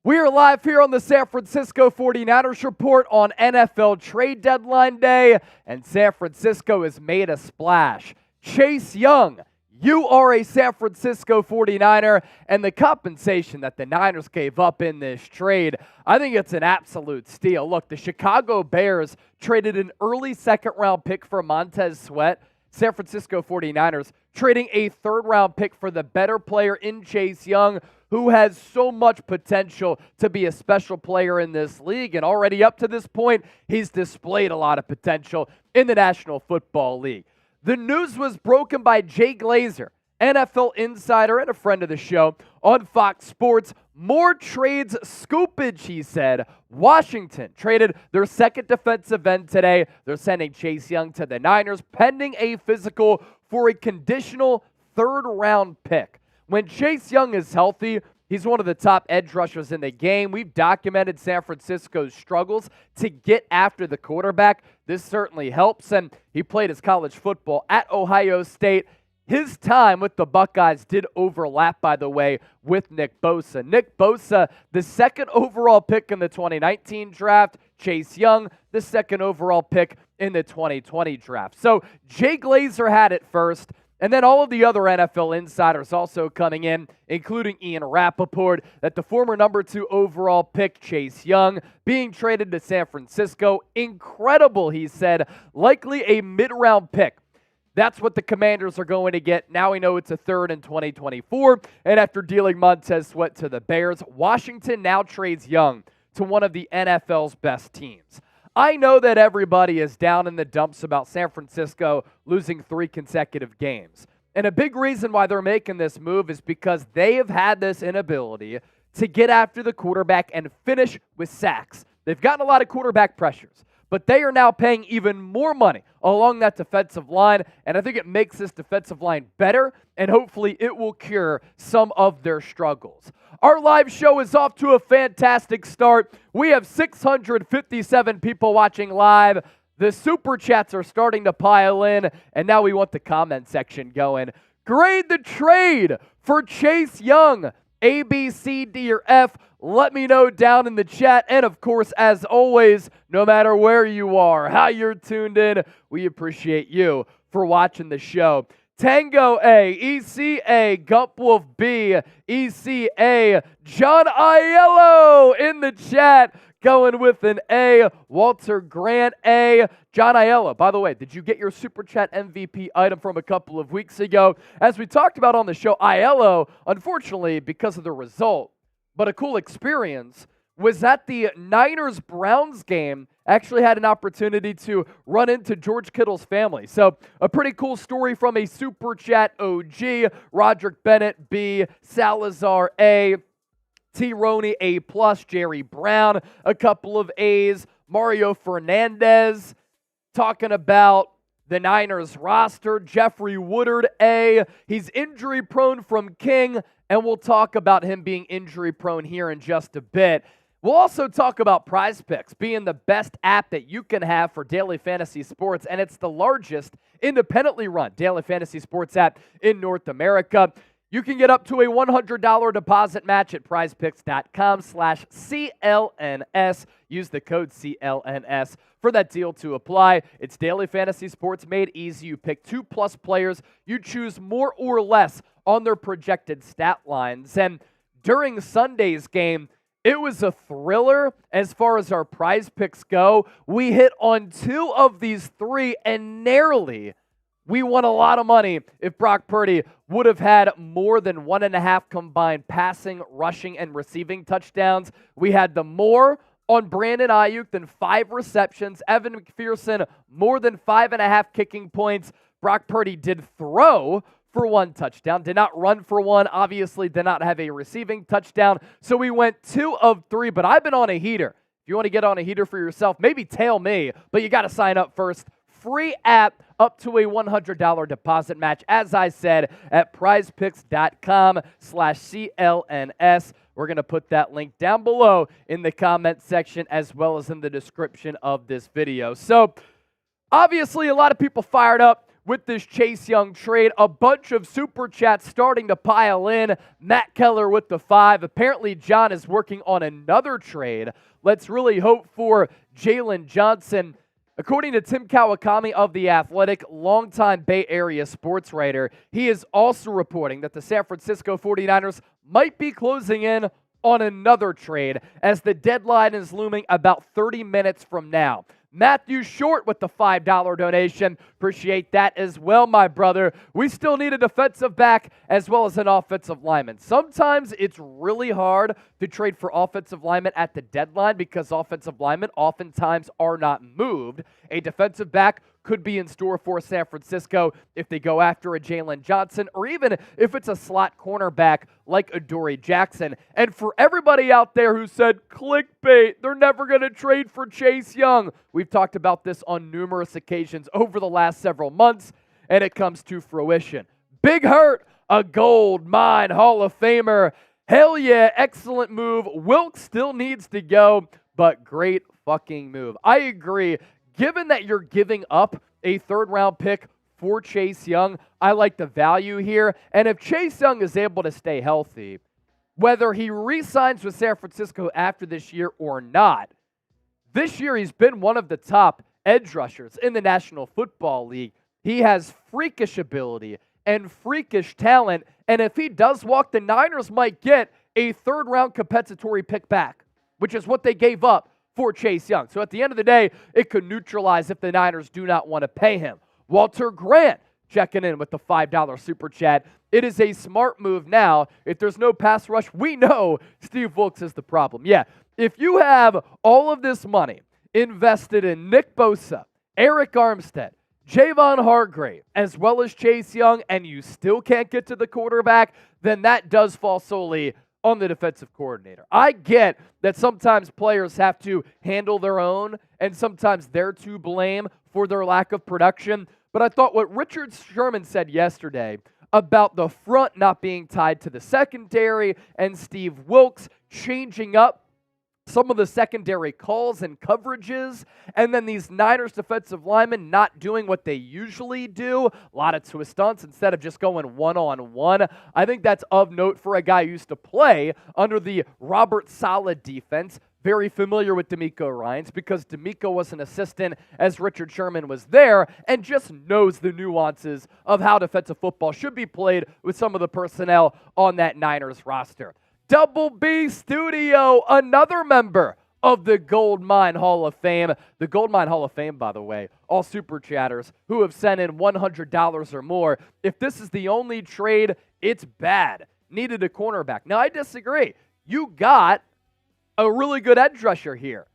We are live here on the San Francisco 49ers Report on NFL trade deadline day, and San Francisco has made a splash. Chase Young, you are a San Francisco 49er, and the compensation that the Niners gave up in this trade, I think it's an absolute steal. Look, the Chicago Bears traded an early second-round pick for Montez Sweat. San Francisco 49ers trading a third-round pick for the better player in Chase Young, who has so much potential to be a special player in this league. And already up to this point, he's displayed a lot of potential in the National Football League. The news was broken by Jay Glazer, NFL insider and a friend of the show, on Fox Sports. More trades scoopage, he said. Washington traded their second defensive end today. They're sending Chase Young to the Niners, pending a physical for a conditional third-round pick. When Chase Young is healthy, he's one of the top edge rushers in the game. We've documented San Francisco's struggles to get after the quarterback. This certainly helps, and he played his college football at Ohio State. His time with the Buckeyes did overlap, by the way, with Nick Bosa. Nick Bosa, the second overall pick in the 2019 draft. Chase Young, the second overall pick in the 2020 draft. So Jay Glazer had it first. And then all of the other NFL insiders also coming in, including Ian Rappaport, that the former number 2 overall pick, Chase Young, being traded to San Francisco. Incredible, he said. Likely a mid-round pick. That's what the Commanders are going to get. Now we know it's a third in 2024. And after dealing Montez Sweat to the Bears, Washington now trades Young to one of the NFL's best teams. I know that everybody is down in the dumps about San Francisco losing 3 consecutive games. And a big reason why they're making this move is because they have had this inability to get after the quarterback and finish with sacks. They've gotten a lot of quarterback pressures, but they are now paying even more money along that defensive line, and I think it makes this defensive line better, and hopefully it will cure some of their struggles. Our live show is off to a fantastic start. We have 657 people watching live. The super chats are starting to pile in, and now we want the comment section going. Grade the trade for Chase Young. A, B, C, D, or F. Let me know down in the chat. And of course, as always, no matter where you are, how you're tuned in, we appreciate you for watching the show. Tango A, ECA, Gumpwolf B, ECA, John Aiello in the chat, going with an A, Walter Grant A, John Aiello. By the way, did you get your Super Chat MVP item from a couple of weeks ago? As we talked about on the show, Aiello, unfortunately, because of the result, but a cool experience, was at the Niners-Browns game, actually had an opportunity to run into George Kittle's family. So a pretty cool story from a Super Chat OG, Roderick Bennett B, Salazar A, T. Roney A+, Jerry Brown, a couple of A's, Mario Fernandez, talking about the Niners roster, Jeffrey Woodard A, he's injury prone from King, and we'll talk about him being injury prone here in just a bit. We'll also talk about Prize Picks being the best app that you can have for daily fantasy sports, and it's the largest independently run daily fantasy sports app in North America. You can get up to a $100 deposit match at prizepicks.com/CLNS. Use the code CLNS for that deal to apply. It's daily fantasy sports made easy. You pick 2+ players. You choose more or less on their projected stat lines. And during Sunday's game, it was a thriller as far as our Prize Picks go. We hit on 2 of these 3, and narrowly we won a lot of money if Brock Purdy would have had more than 1.5 combined passing, rushing, and receiving touchdowns. We had the more on Brandon Ayuk than 5 receptions. Evan McPherson, more than 5.5 kicking points. Brock Purdy did throw for 1 touchdown, did not run for 1, obviously did not have a receiving touchdown. So we went 2 of 3, but I've been on a heater. If you want to get on a heater for yourself, maybe tail me, but you got to sign up first. Free app up to a $100 deposit match, as I said, at prizepicks.com/CLNS. We're going to put that link down below in the comment section as well as in the description of this video. So, obviously, a lot of people fired up with this Chase Young trade. A bunch of super chats starting to pile in. Matt Keller with the 5. Apparently, John is working on another trade. Let's really hope for Jalen Johnson. According to Tim Kawakami of The Athletic, longtime Bay Area sports writer, he is also reporting that the San Francisco 49ers might be closing in on another trade as the deadline is looming about 30 minutes from now. Matthew Short with the $5 donation. Appreciate that as well, my brother. We still need a defensive back as well as an offensive lineman. Sometimes it's really hard to trade for offensive linemen at the deadline because offensive linemen oftentimes are not moved. A defensive back could be in store for San Francisco if they go after a Jalen Johnson or even if it's a slot cornerback like Adoree Jackson. And for everybody out there who said, clickbait, they're never going to trade for Chase Young. We've talked about this on numerous occasions over the last several months, and it comes to fruition. Big Hurt, a gold mine Hall of Famer. Hell yeah, excellent move. Wilkes still needs to go, but great fucking move. I agree. Given that you're giving up a third-round pick for Chase Young, I like the value here. And if Chase Young is able to stay healthy, whether he re-signs with San Francisco after this year or not, this year he's been one of the top edge rushers in the National Football League. He has freakish ability and freakish talent. And if he does walk, the Niners might get a third-round compensatory pick back, which is what they gave up for Chase Young. So at the end of the day, it could neutralize if the Niners do not want to pay him. Walter Grant checking in with the $5 super chat. It is a smart move now. If there's no pass rush, we know Steve Wilkes is the problem. Yeah, if you have all of this money invested in Nick Bosa, Eric Armstead, Javon Hargrave, as well as Chase Young, and you still can't get to the quarterback, then that does fall solely on the defensive coordinator. I get that sometimes players have to handle their own, and sometimes they're to blame for their lack of production. But I thought what Richard Sherman said yesterday about the front not being tied to the secondary and Steve Wilkes changing up some of the secondary calls and coverages, and then these Niners defensive linemen not doing what they usually do, a lot of twist stunts instead of just going one-on-one. I think that's of note for a guy who used to play under the Robert Saleh defense, very familiar with D'Amico Ryans because D'Amico was an assistant as Richard Sherman was there and just knows the nuances of how defensive football should be played with some of the personnel on that Niners roster. Double B Studio, another member of the Gold Mine Hall of Fame. The Gold Mine Hall of Fame, by the way, all super chatters who have sent in $100 or more. If this is the only trade, it's bad. Needed a cornerback. Now, I disagree. You got a really good edge rusher here.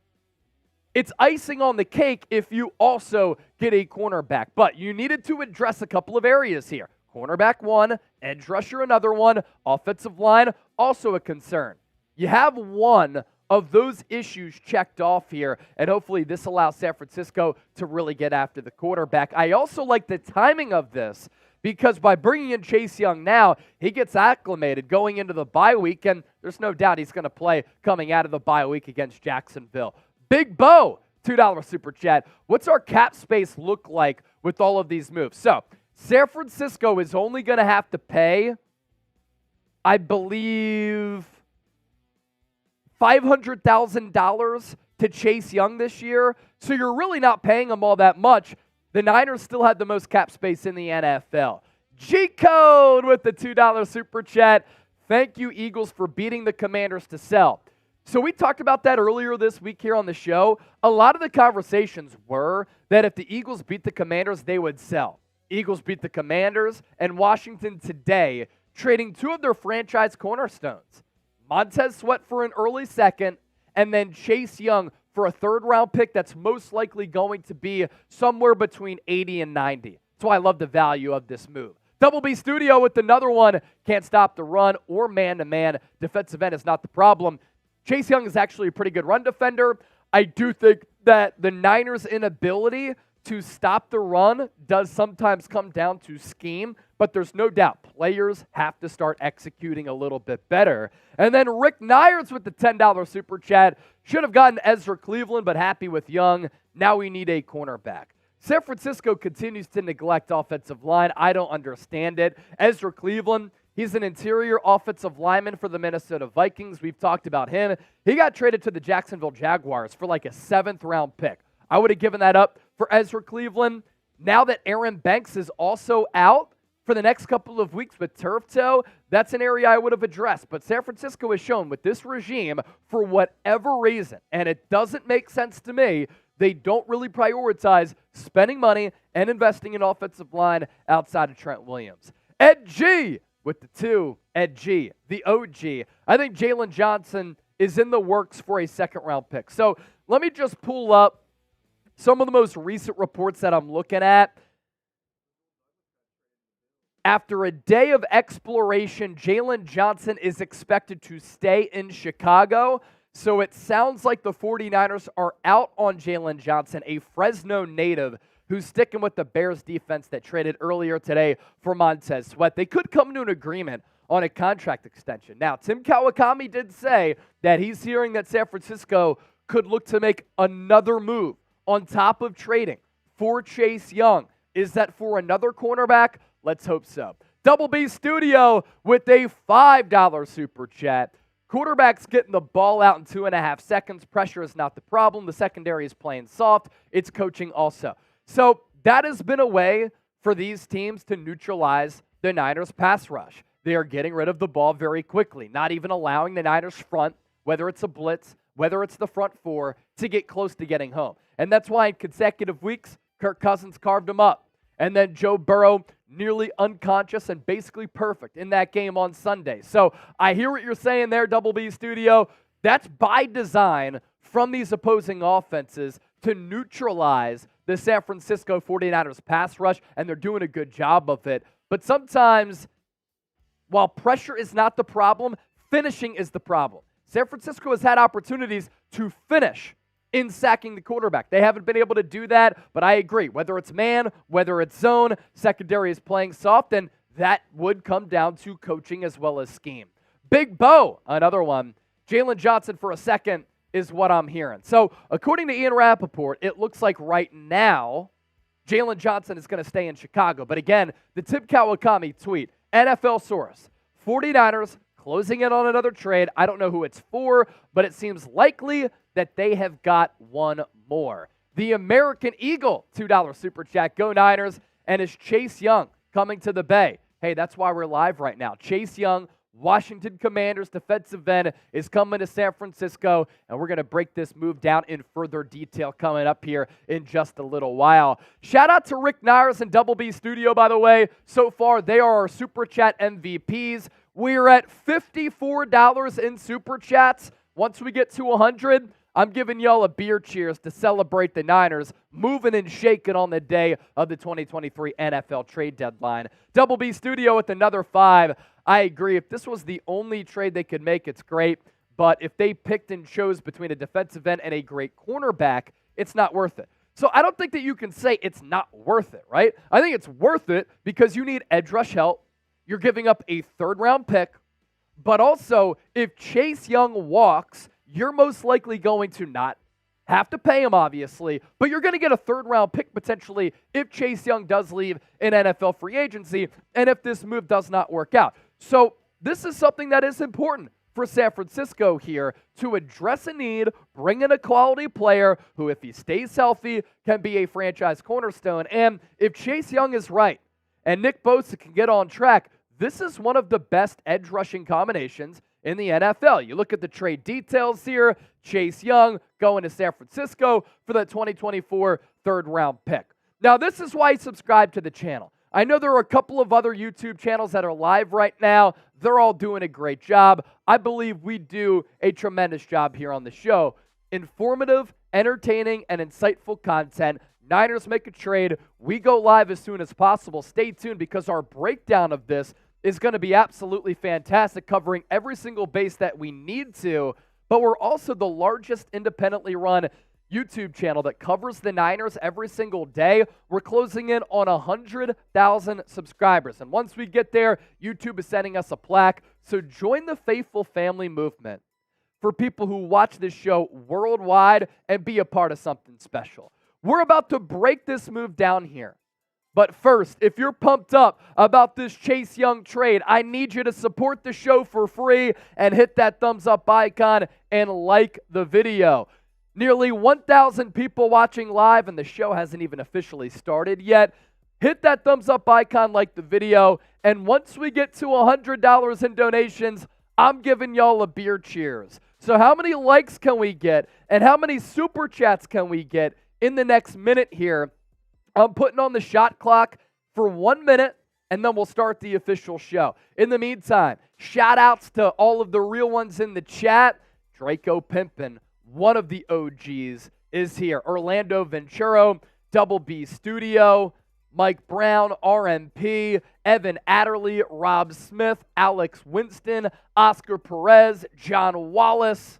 It's icing on the cake if you also get a cornerback, but you needed to address a couple of areas here. Cornerback one, edge rusher another one, offensive line also a concern. You have one of those issues checked off here, and hopefully this allows San Francisco to really get after the quarterback. I also like the timing of this because by bringing in Chase Young now, he gets acclimated going into the bye week, and there's no doubt he's going to play coming out of the bye week against Jacksonville. Big Bo, $2 super chat. What's our cap space look like with all of these moves? So, San Francisco is only going to have to pay, I believe, $500,000 to Chase Young this year. So you're really not paying him all that much. The Niners still had the most cap space in the NFL. G-Code with the $2 super chat. Thank you, Eagles, for beating the Commanders to sell. So we talked about that earlier this week here on the show. A lot of the conversations were that if the Eagles beat the Commanders, they would sell. Eagles beat the Commanders, and Washington today trading two of their franchise cornerstones. Montez Sweat for an early second, and then Chase Young for a third-round pick that's most likely going to be somewhere between 80 and 90. That's why I love the value of this move. Double B Studio with another one. Can't stop the run or man-to-man. Defensive end is not the problem. Chase Young is actually a pretty good run defender. I do think that the Niners' inability to stop the run does sometimes come down to scheme, but there's no doubt players have to start executing a little bit better. And then Rick Nyers with the $10 super chat. Should have gotten Ezra Cleveland, but happy with Young. Now we need a cornerback. San Francisco continues to neglect offensive line. I don't understand it. Ezra Cleveland, he's an interior offensive lineman for the Minnesota Vikings. We've talked about him. He got traded to the Jacksonville Jaguars for like a 7th-round pick. I would have given that up for Ezra Cleveland. Now that Aaron Banks is also out for the next couple of weeks with turf toe, that's an area I would have addressed. But San Francisco has shown with this regime, for whatever reason, and it doesn't make sense to me, they don't really prioritize spending money and investing in offensive line outside of Trent Williams. Ed G with the 2, Ed G, the OG. I think Jalen Johnson is in the works for a 2nd-round pick. So let me just pull up some of the most recent reports that I'm looking at. After a day of exploration, Jalen Johnson is expected to stay in Chicago. So it sounds like the 49ers are out on Jalen Johnson, a Fresno native who's sticking with the Bears defense that traded earlier today for Montez Sweat. They could come to an agreement on a contract extension. Now, Tim Kawakami did say that he's hearing that San Francisco could look to make another move on top of trading for Chase Young. Is that for another cornerback? Let's hope so. Double B Studio with a $5 super chat. Quarterback's getting the ball out in 2.5 seconds. Pressure is not the problem. The secondary is playing soft. It's coaching also. So that has been a way for these teams to neutralize the Niners' pass rush. They are getting rid of the ball very quickly, not even allowing the Niners front, whether it's a blitz, whether it's the front 4, to get close to getting home. And that's why in consecutive weeks, Kirk Cousins carved him up. And then Joe Burrow, nearly unconscious and basically perfect in that game on Sunday. So I hear what you're saying there, Double B Studio. That's by design from these opposing offenses to neutralize the San Francisco 49ers pass rush, and they're doing a good job of it. But sometimes, while pressure is not the problem, finishing is the problem. San Francisco has had opportunities to finish in sacking the quarterback. They haven't been able to do that, but I agree. Whether it's man, whether it's zone, secondary is playing soft, and that would come down to coaching as well as scheme. Big Bo, another one. Jalen Johnson for a second is what I'm hearing. So according to Ian Rappaport, it looks like right now Jalen Johnson is going to stay in Chicago. But again, the Tim Kawakami tweet, NFL source, 49ers closing in on another trade. I don't know who it's for, but it seems likely that they have got one more. The American Eagle, $2 super chat, go Niners, and is Chase Young coming to the Bay? Hey, that's why we're live right now. Chase Young, Washington Commanders defensive end, is coming to San Francisco, and we're going to break this move down in further detail coming up here in just a little while. Shout out to Rick Nyers and Double B Studio, by the way. So far, they are our super chat MVPs. We're at $54 in super chats. Once we get to 100, I'm giving y'all a beer cheers to celebrate the Niners moving and shaking on the day of the 2023 NFL trade deadline. Double B Studio with another 5. I agree. If this was the only trade they could make, it's great. But if they picked and chose between a defensive end and a great cornerback, it's not worth it. So I don't think that you can say it's not worth it, right? I think it's worth it because you need edge rush help. You're giving up a 3rd-round pick. But also, if Chase Young walks, you're most likely going to not have to pay him, obviously, but you're going to get a 3rd-round pick potentially if Chase Young does leave in NFL free agency and if this move does not work out. So this is something that is important for San Francisco here to address a need, bring in a quality player who, if he stays healthy, can be a franchise cornerstone. And if Chase Young is right and Nick Bosa can get on track, this is one of the best edge rushing combinations in the NFL. You look at the trade details here, Chase Young going to San Francisco for the 2024 3rd-round pick. Now, this is why I subscribe to the channel. I know there are a couple of other YouTube channels that are live right now. They're all doing a great job. I believe we do a tremendous job here on the show. Informative, entertaining, and insightful content. Niners make a trade. We go live as soon as possible. Stay tuned because our breakdown of this is going to be absolutely fantastic, covering every single base that we need to. But we're also the largest independently run YouTube channel that covers the Niners every single day. We're closing in on 100,000 subscribers. And once we get there, YouTube is sending us a plaque. So join the faithful family movement for people who watch this show worldwide and be a part of something special. We're about to break this move down here. But first, if you're pumped up about this Chase Young trade, I need you to support the show for free and hit that thumbs up icon and like the video. Nearly 1,000 people watching live, and the show hasn't even officially started yet. Hit that thumbs up icon, like the video, and once we get to $100 in donations, I'm giving y'all a beer cheers. So how many likes can we get, and how many super chats can we get in the next minute here? I'm putting on the shot clock for 1 minute, and then we'll start the official show. In the meantime, shout outs to all of the real ones in the chat. Draco Pimpin, one of the OGs, is here. Orlando Venturo, Double B Studio, Mike Brown, RMP, Evan Adderley, Rob Smith, Alex Winston, Oscar Perez, John Wallace,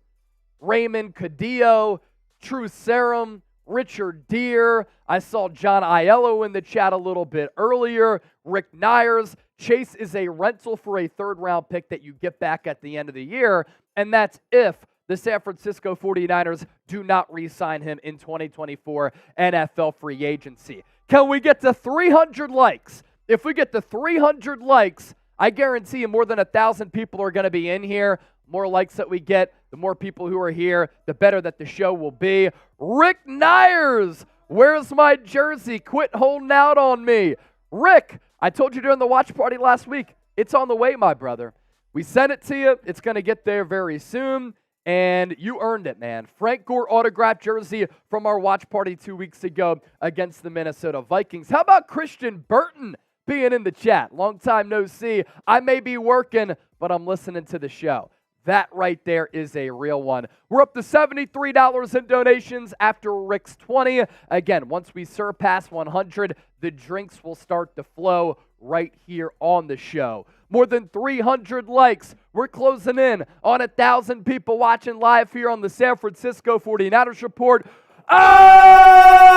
Raymond Cadillo, True Serum, Richard Deere. I saw John Aiello in the chat a little bit earlier. Rick Nyers. Chase is a rental for a third-round pick that you get back at the end of the year, and that's if the San Francisco 49ers do not re-sign him in 2024 NFL free agency. Can we get to 300 likes? If we get to 300 likes, I guarantee you more than 1,000 people are going to be in here. More likes that we get, the more people who are here, the better that the show will be. Rick Nyers, where's my jersey? Quit holding out on me. Rick, I told you during the watch party last week, it's on the way, my brother. We sent it to you. It's going to get there very soon, and you earned it, man. Frank Gore autographed jersey from our watch party 2 weeks ago against the Minnesota Vikings. How about Christian Burton being in the chat? Long time no see. I may be working, but I'm listening to the show. That right there is a real one. We're up to $73 in donations after Rick's 20. Again, once we surpass 100, the drinks will start to flow right here on the show. More than 300 likes. We're closing in on 1,000 people watching live here on the San Francisco 49ers Report. Oh!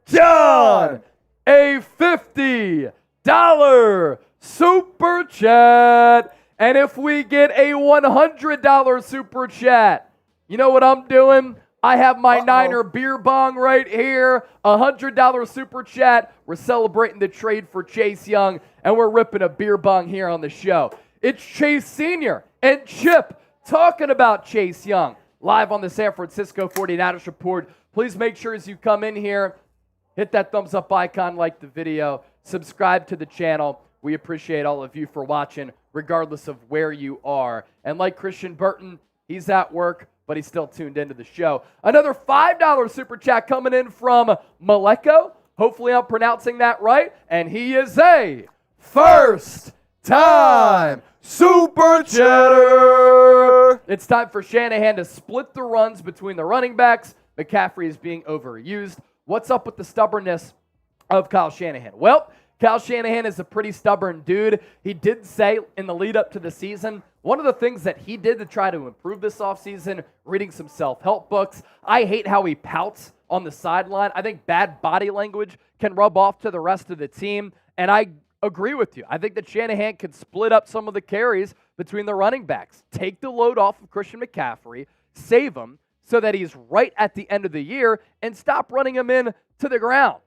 John! A $50 super chat. And if we get a $100 super chat, you know what I'm doing? I have my Niner beer bong right here. $100 super chat. We're celebrating the trade for Chase Young, and we're ripping a beer bong here on the show. It's Chase Sr. and Chip talking about Chase Young live on the San Francisco 49ers Report. Please make sure as you come in here, hit that thumbs up icon, like the video, subscribe to the channel. We appreciate all of you for watching, regardless of where you are. And like Christian Burton, he's at work, but he's still tuned into the show. Another $5 super chat coming in from Maleko. Hopefully I'm pronouncing that right. And he is a first-time super chatter. It's time for Shanahan to split the runs between the running backs. McCaffrey is being overused. What's up with the stubbornness of Kyle Shanahan? Well, Kyle Shanahan is a pretty stubborn dude. He did say in the lead up to the season, one of the things that he did to try to improve this offseason, reading some self-help books. I hate how he pouts on the sideline. I think bad body language can rub off to the rest of the team, and I agree with you. I think that Shanahan could split up some of the carries between the running backs, take the load off of Christian McCaffrey, save him so that he's right at the end of the year, and stop running him in to the ground.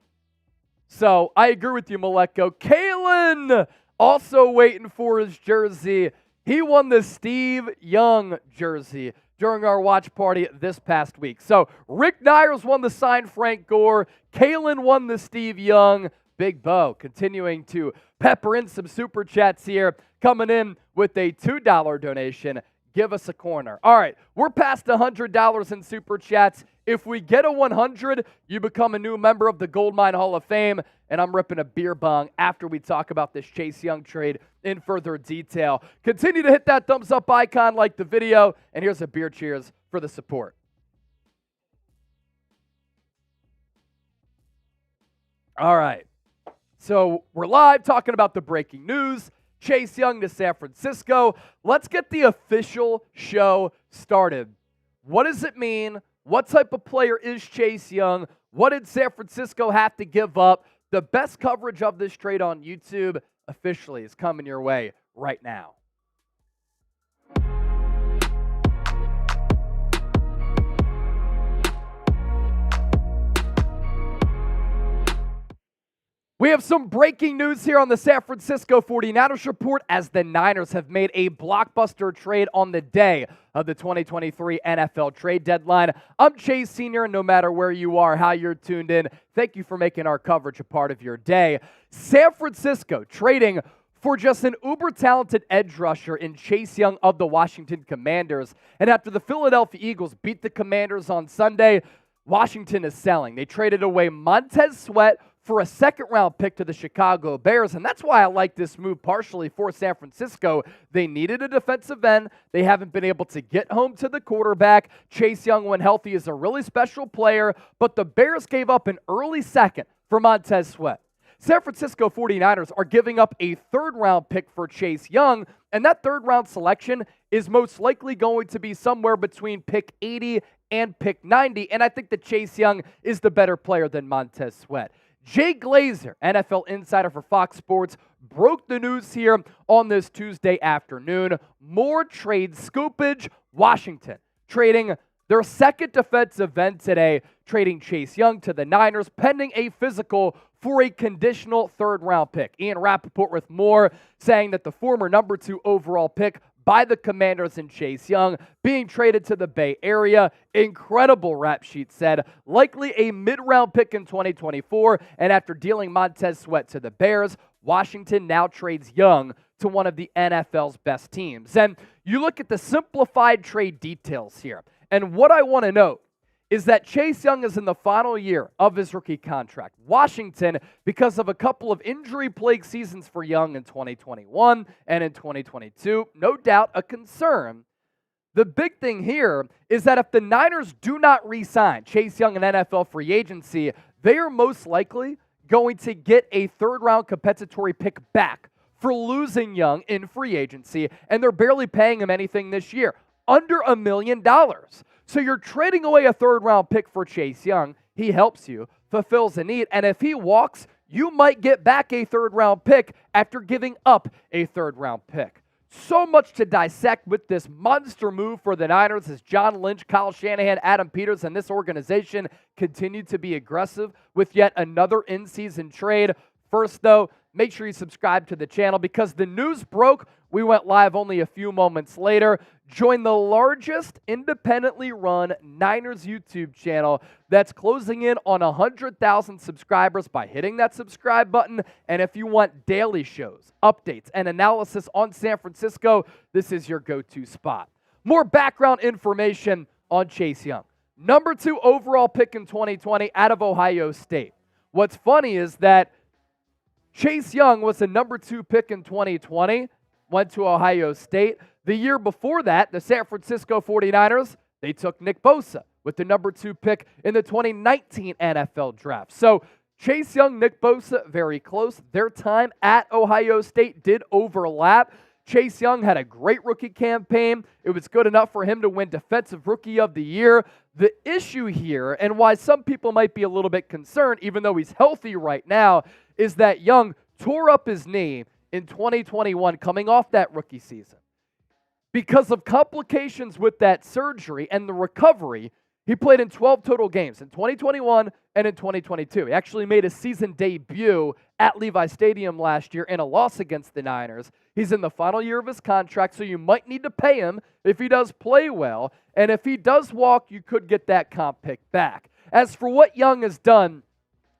So I agree with you, Maleko. Kalen also waiting for his jersey. He won the Steve Young jersey during our watch party this past week. So Rick Nyers won the signed Frank Gore. Kalen won the Steve Young. Big Bo continuing to pepper in some super chats here, coming in with a $2 donation. Give us a corner. All right, we're past $100 in super chats. If we get a 100, you become a new member of the Goldmine Hall of Fame, and I'm ripping a beer bong after we talk about this Chase Young trade in further detail. Continue to hit that thumbs up icon, like the video, and here's a beer cheers for the support. All right, so we're live talking about the breaking news. Chase Young to San Francisco. Let's get the official show started. What does it mean? What type of player is Chase Young? What did San Francisco have to give up The best coverage of this trade on YouTube officially is coming your way right now. We have some breaking news here on the San Francisco 49ers report as the Niners have made a blockbuster trade on the day of the 2023 NFL trade deadline. I'm Chase Sr., and no matter where you are, how you're tuned in, thank you for making our coverage a part of your day. San Francisco trading for just an uber-talented edge rusher in Chase Young of the Washington Commanders. And after the Philadelphia Eagles beat the Commanders on Sunday, Washington is selling. They traded away Montez Sweat for a second-round pick to the Chicago Bears, and that's why I like this move partially for San Francisco. They needed a defensive end. They haven't been able to get home to the quarterback. Chase Young, when healthy, is a really special player, but the Bears gave up an early second for Montez Sweat. San Francisco 49ers are giving up a third-round pick for Chase Young, and that third-round selection is most likely going to be somewhere between pick 80 and pick 90, and I think that Chase Young is the better player than Montez Sweat. Jay Glazer, NFL insider for Fox Sports, broke the news here on this Tuesday afternoon. More trade scoopage. Washington trading their second defensive end today, trading Chase Young to the Niners, pending a physical for a conditional third-round pick. Ian Rappaport with more, saying that the former number 2 overall pick by the Commanders and Chase Young being traded to the Bay Area. Incredible, rap sheet said. Likely a mid-round pick in 2024. And after dealing Montez Sweat to the Bears, Washington now trades Young to one of the NFL's best teams. And you look at the simplified trade details here. And what I want to note is that Chase Young is in the final year of his rookie contract. Washington, because of a couple of injury-plagued seasons for Young in 2021 and in 2022, no doubt a concern. The big thing here is that if the Niners do not re-sign Chase Young in NFL free agency, they are most likely going to get a third-round compensatory pick back for losing Young in free agency, and they're barely paying him anything this year, under $1 million. So you're trading away a third-round pick for Chase Young. He helps you, fulfills a need, and if he walks, you might get back a third-round pick after giving up a third-round pick. So much to dissect with this monster move for the Niners as John Lynch, Kyle Shanahan, Adam Peters, and this organization continue to be aggressive with yet another in-season trade. First, though, make sure you subscribe to the channel because the news broke. We went live only a few moments later. Join the largest independently run Niners YouTube channel that's closing in on 100,000 subscribers by hitting that subscribe button. And if you want daily shows, updates, and analysis on San Francisco, this is your go-to spot. More background information on Chase Young. Number 2 overall pick in 2020 out of Ohio State. What's funny is that Chase Young was the number 2 pick in 2020, went to Ohio State. The year before that, the San Francisco 49ers, they took Nick Bosa with the number 2 pick in the 2019 NFL draft. So Chase Young, Nick Bosa, very close. Their time at Ohio State did overlap. Chase Young had a great rookie campaign. It was good enough for him to win Defensive Rookie of the Year. The issue here, and why some people might be a little bit concerned, even though he's healthy right now, is that Young tore up his knee in 2021 coming off that rookie season. Because of complications with that surgery and the recovery, he played in 12 total games in 2021 and in 2022. He actually made a season debut at Levi Stadium last year in a loss against the Niners. He's in the final year of his contract, so you might need to pay him if he does play well. And if he does walk, you could get that comp pick back. As for what Young has done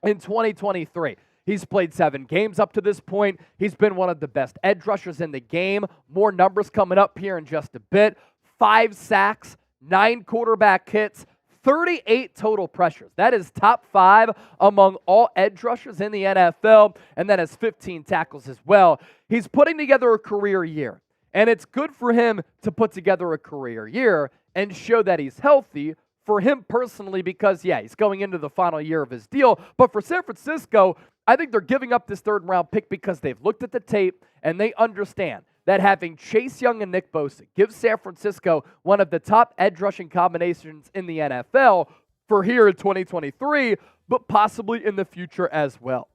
in 2023, he's played 7 games up to this point. He's been one of the best edge rushers in the game. More numbers coming up here in just a bit. 5 sacks, 9 quarterback hits, 38 total pressures. That is top 5 among all edge rushers in the NFL, and that has 15 tackles as well. He's putting together a career year, and it's good for him to put together a career year and show that he's healthy for him personally because, yeah, he's going into the final year of his deal. But for San Francisco, I think they're giving up this third-round pick because they've looked at the tape and they understand that having Chase Young and Nick Bosa gives San Francisco one of the top edge rushing combinations in the NFL for here in 2023, but possibly in the future as well.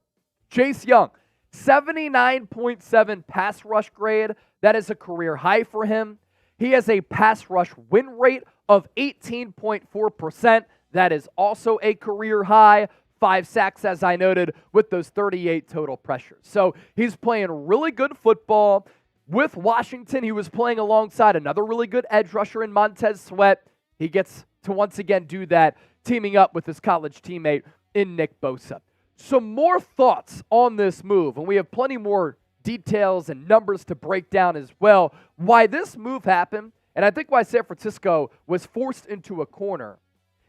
Chase Young, 79.7 pass rush grade. That is a career high for him. He has a pass rush win rate of 18.4%. That is also a career high. 5 sacks, as I noted, with those 38 total pressures. So he's playing really good football. With Washington, he was playing alongside another really good edge rusher in Montez Sweat. He gets to once again do that, teaming up with his college teammate in Nick Bosa. Some more thoughts on this move, and we have plenty more details and numbers to break down as well. Why this move happened, and I think why San Francisco was forced into a corner,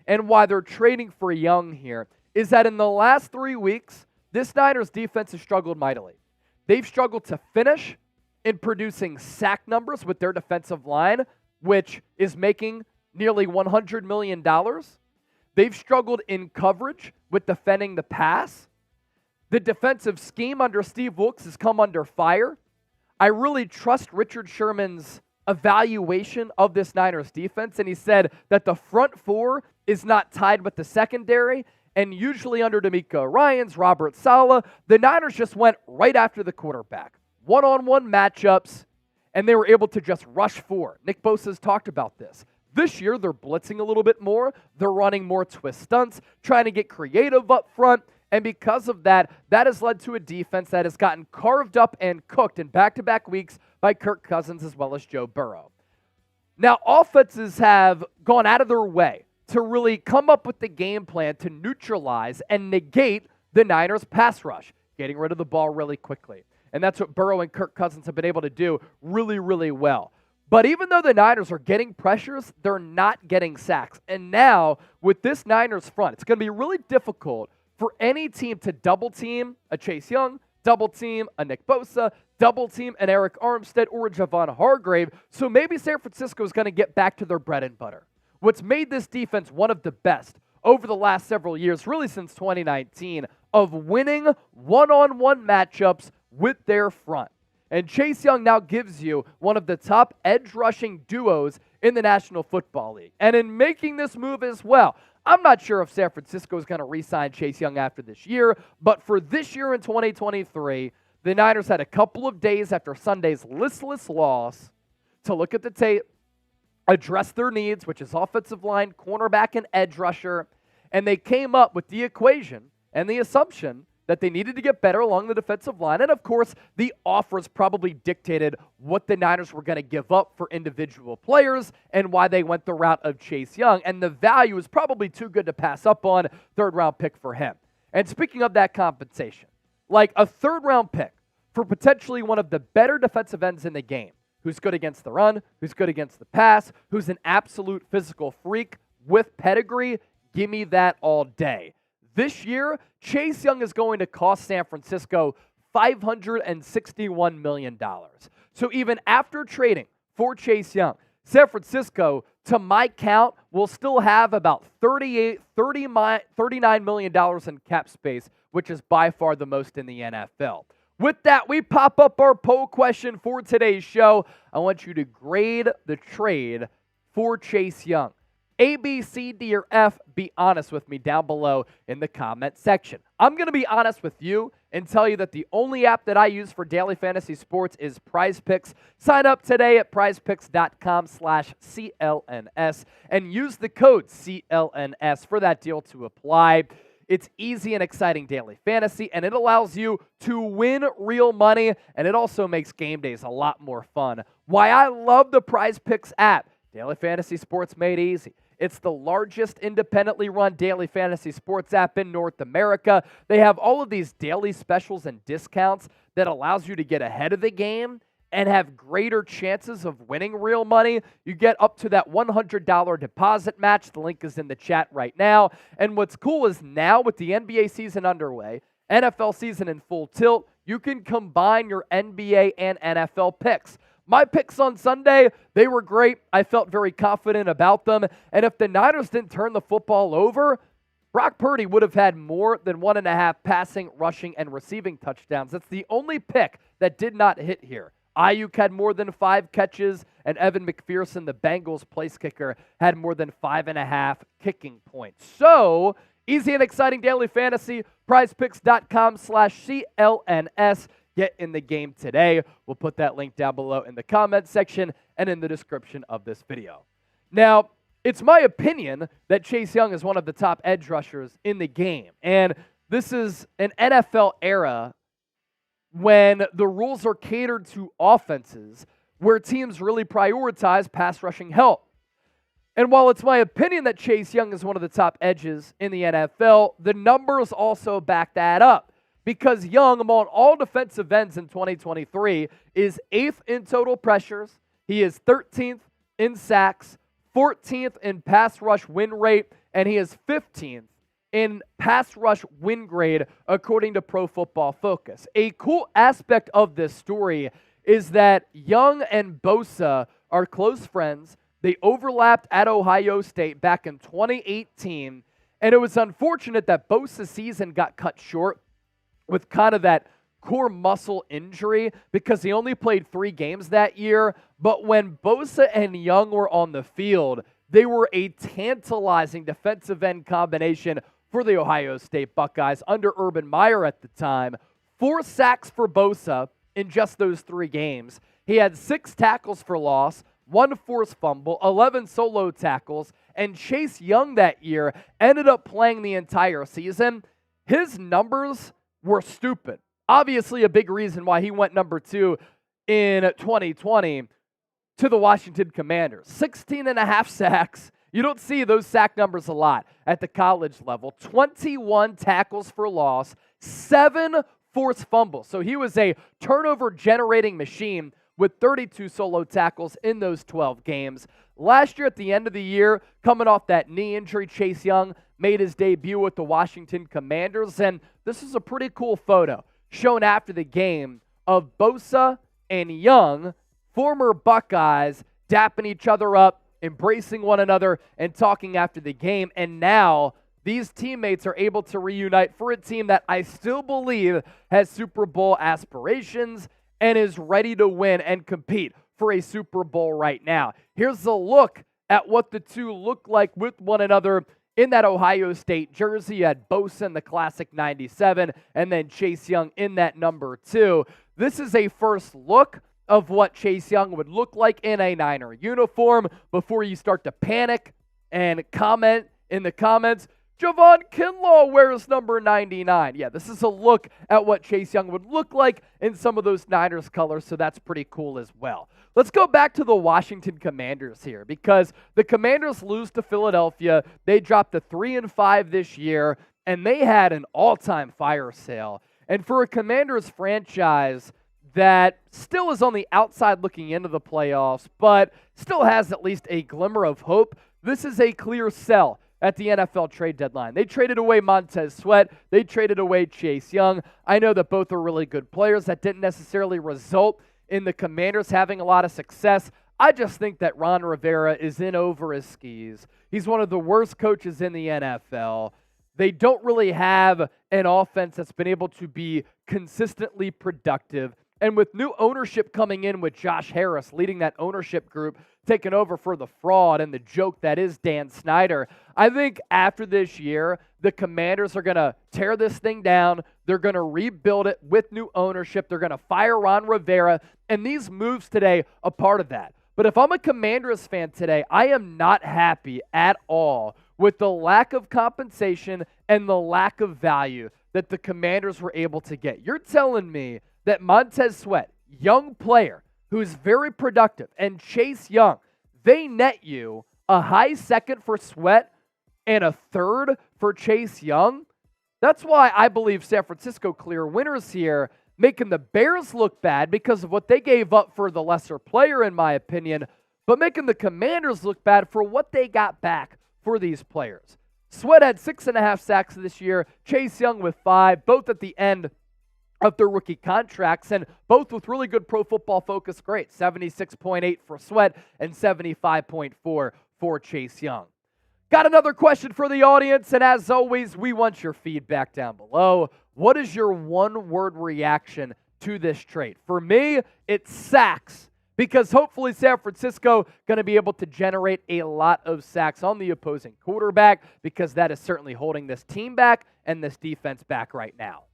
and why they're trading for Young here, is that in the last 3 weeks, this Niners defense has struggled mightily. They've struggled to finish in producing sack numbers with their defensive line, which is making nearly $100 million. They've struggled in coverage with defending the pass. The defensive scheme under Steve Wilks has come under fire. I really trust Richard Sherman's evaluation of this Niners defense, and he said that the front four is not tied with the secondary. And usually under DeMeco Ryans, Robert Saleh, the Niners just went right after the quarterback. One-on-one matchups, and they were able to just rush forward. Nick Bosa's talked about this. This year, they're blitzing a little bit more. They're running more twist stunts, trying to get creative up front. And because of that, that has led to a defense that has gotten carved up and cooked in back-to-back weeks by Kirk Cousins as well as Joe Burrow. Now, offenses have gone out of their way to really come up with the game plan to neutralize and negate the Niners' pass rush, getting rid of the ball really quickly. And that's what Burrow and Kirk Cousins have been able to do really, really well. But even though the Niners are getting pressures, they're not getting sacks. And now, with this Niners front, it's going to be really difficult for any team to double team a Chase Young, double team a Nick Bosa, double team an Eric Armstead or a Javon Hargrave. So maybe San Francisco is going to get back to their bread and butter. What's made this defense one of the best over the last several years, really since 2019, of winning one-on-one matchups with their front. And Chase Young now gives you one of the top edge rushing duos in the National Football League. And in making this move as well, I'm not sure if San Francisco is going to re-sign Chase Young after this year, but for this year in 2023, the Niners had a couple of days after Sunday's listless loss to look at the tape, address their needs, which is offensive line, cornerback, and edge rusher, and they came up with the equation and the assumption that they needed to get better along the defensive line. And, of course, the offers probably dictated what the Niners were going to give up for individual players and why they went the route of Chase Young. And the value is probably too good to pass up on, third-round pick for him. And speaking of that compensation, like a third-round pick for potentially one of the better defensive ends in the game, who's good against the run, who's good against the pass, who's an absolute physical freak with pedigree, give me that all day. This year, Chase Young is going to cost San Francisco $561 million. So even after trading for Chase Young, San Francisco, to my count, will still have about $39 million in cap space, which is by far the most in the NFL. With that, we pop up our poll question for today's show. I want you to grade the trade for Chase Young. A, B, C, D, or F, be honest with me down below in the comment section. I'm going to be honest with you and tell you that the only app that I use for daily fantasy sports is Prize Picks. Sign up today at prizepicks.com/CLNS and use the code CLNS for that deal to apply. It's easy and exciting daily fantasy, and it allows you to win real money, and it also makes game days a lot more fun. Why I love the Prize Picks app. Daily fantasy sports made easy. It's the largest independently run daily fantasy sports app in North America. They have all of these daily specials and discounts that allows you to get ahead of the game and have greater chances of winning real money. You get up to that $100 deposit match. The link is in the chat right now. And what's cool is now with the NBA season underway, NFL season in full tilt, you can combine your NBA and NFL picks. My picks on Sunday, they were great. I felt very confident about them. And if the Niners didn't turn the football over, Brock Purdy would have had more than 1.5 passing, rushing, and receiving touchdowns. That's the only pick that did not hit here. Ayuk had more than 5 catches, and Evan McPherson, the Bengals place kicker, had more than 5.5 kicking points. So Easy and exciting daily fantasy, prizepicks.com/CLNS. Get in the game today. We'll put that link down below in the comments section and in the description of this video. Now, it's my opinion that Chase Young is one of the top edge rushers in the game. And this is an NFL era when the rules are catered to offenses where teams really prioritize pass rushing help. And while it's my opinion that Chase Young is one of the top edges in the NFL, the numbers also back that up. Because Young, among all defensive ends in 2023, is 8th in total pressures. He is 13th in sacks, 14th in pass rush win rate, and he is 15th in pass rush win grade, according to Pro Football Focus. A cool aspect of this story is that Young and Bosa are close friends. They overlapped at Ohio State back in 2018, and it was unfortunate that Bosa's season got cut short with kind of that core muscle injury because he only played 3 games that year. But when Bosa and Young were on the field, they were a tantalizing defensive end combination for the Ohio State Buckeyes under Urban Meyer at the time. 4 sacks for Bosa in just those 3 games. He had 6 tackles for loss, 1 forced fumble, 11 solo tackles, and Chase Young that year ended up playing the entire season. His numbers were stupid. Obviously a big reason why he went number 2 in 2020 to the Washington Commanders. 16.5 sacks. You don't see those sack numbers a lot at the college level. 21 tackles for loss, 7 forced fumbles. So he was a turnover-generating machine with 32 solo tackles in those 12 games. Last year at the end of the year, coming off that knee injury, Chase Young made his debut with the Washington Commanders, and this is a pretty cool photo shown after the game of Bosa and Young, former Buckeyes, dapping each other up, embracing one another, and talking after the game. And now these teammates are able to reunite for a team that I still believe has Super Bowl aspirations and is ready to win and compete for a Super Bowl right now. Here's a look at what the two look like with one another in that Ohio State jersey. You had Bosa in the classic 97 and then Chase Young in that number 2. This is a first look of what Chase Young would look like in a Niner uniform before you start to panic and comment in the comments, Javon Kinlaw wears number 99. Yeah, this is a look at what Chase Young would look like in some of those Niners colors, so that's pretty cool as well. Let's go back to the Washington Commanders here because the Commanders lose to Philadelphia. They dropped to 3-5 this year, and they had an all-time fire sale. And for a Commanders franchise that still is on the outside looking into the playoffs, but still has at least a glimmer of hope, this is a clear sell at the NFL trade deadline. They traded away Montez Sweat. They traded away Chase Young. I know that both are really good players. That didn't necessarily result in the Commanders having a lot of success. I just think that Ron Rivera is in over his skis. He's one of the worst coaches in the NFL. They don't really have an offense that's been able to be consistently productive. And with new ownership coming in with Josh Harris leading that ownership group, taking over for the fraud and the joke that is Dan Snyder, I think after this year, the Commanders are going to tear this thing down. They're going to rebuild it with new ownership. They're going to fire Ron Rivera. And these moves today are part of that. But if I'm a Commanders fan today, I am not happy at all with the lack of compensation and the lack of value that the Commanders were able to get. You're telling me that Montez Sweat, young player who's very productive, and Chase Young, they net you a high second for Sweat and a third for Chase Young? That's why I believe San Francisco clear winners here, making the Bears look bad because of what they gave up for the lesser player, in my opinion, but making the Commanders look bad for what they got back for these players. Sweat had 6.5 sacks this year, Chase Young with 5, both at the end of their rookie contracts, and both with really good Pro Football Focus grades, 76.8 for Sweat and 75.4 for Chase Young. Got another question for the audience, and as always, we want your feedback down below. What is your one-word reaction to this trade? For me, it's sacks, because hopefully San Francisco going to be able to generate a lot of sacks on the opposing quarterback, because that is certainly holding this team back and this defense back right now.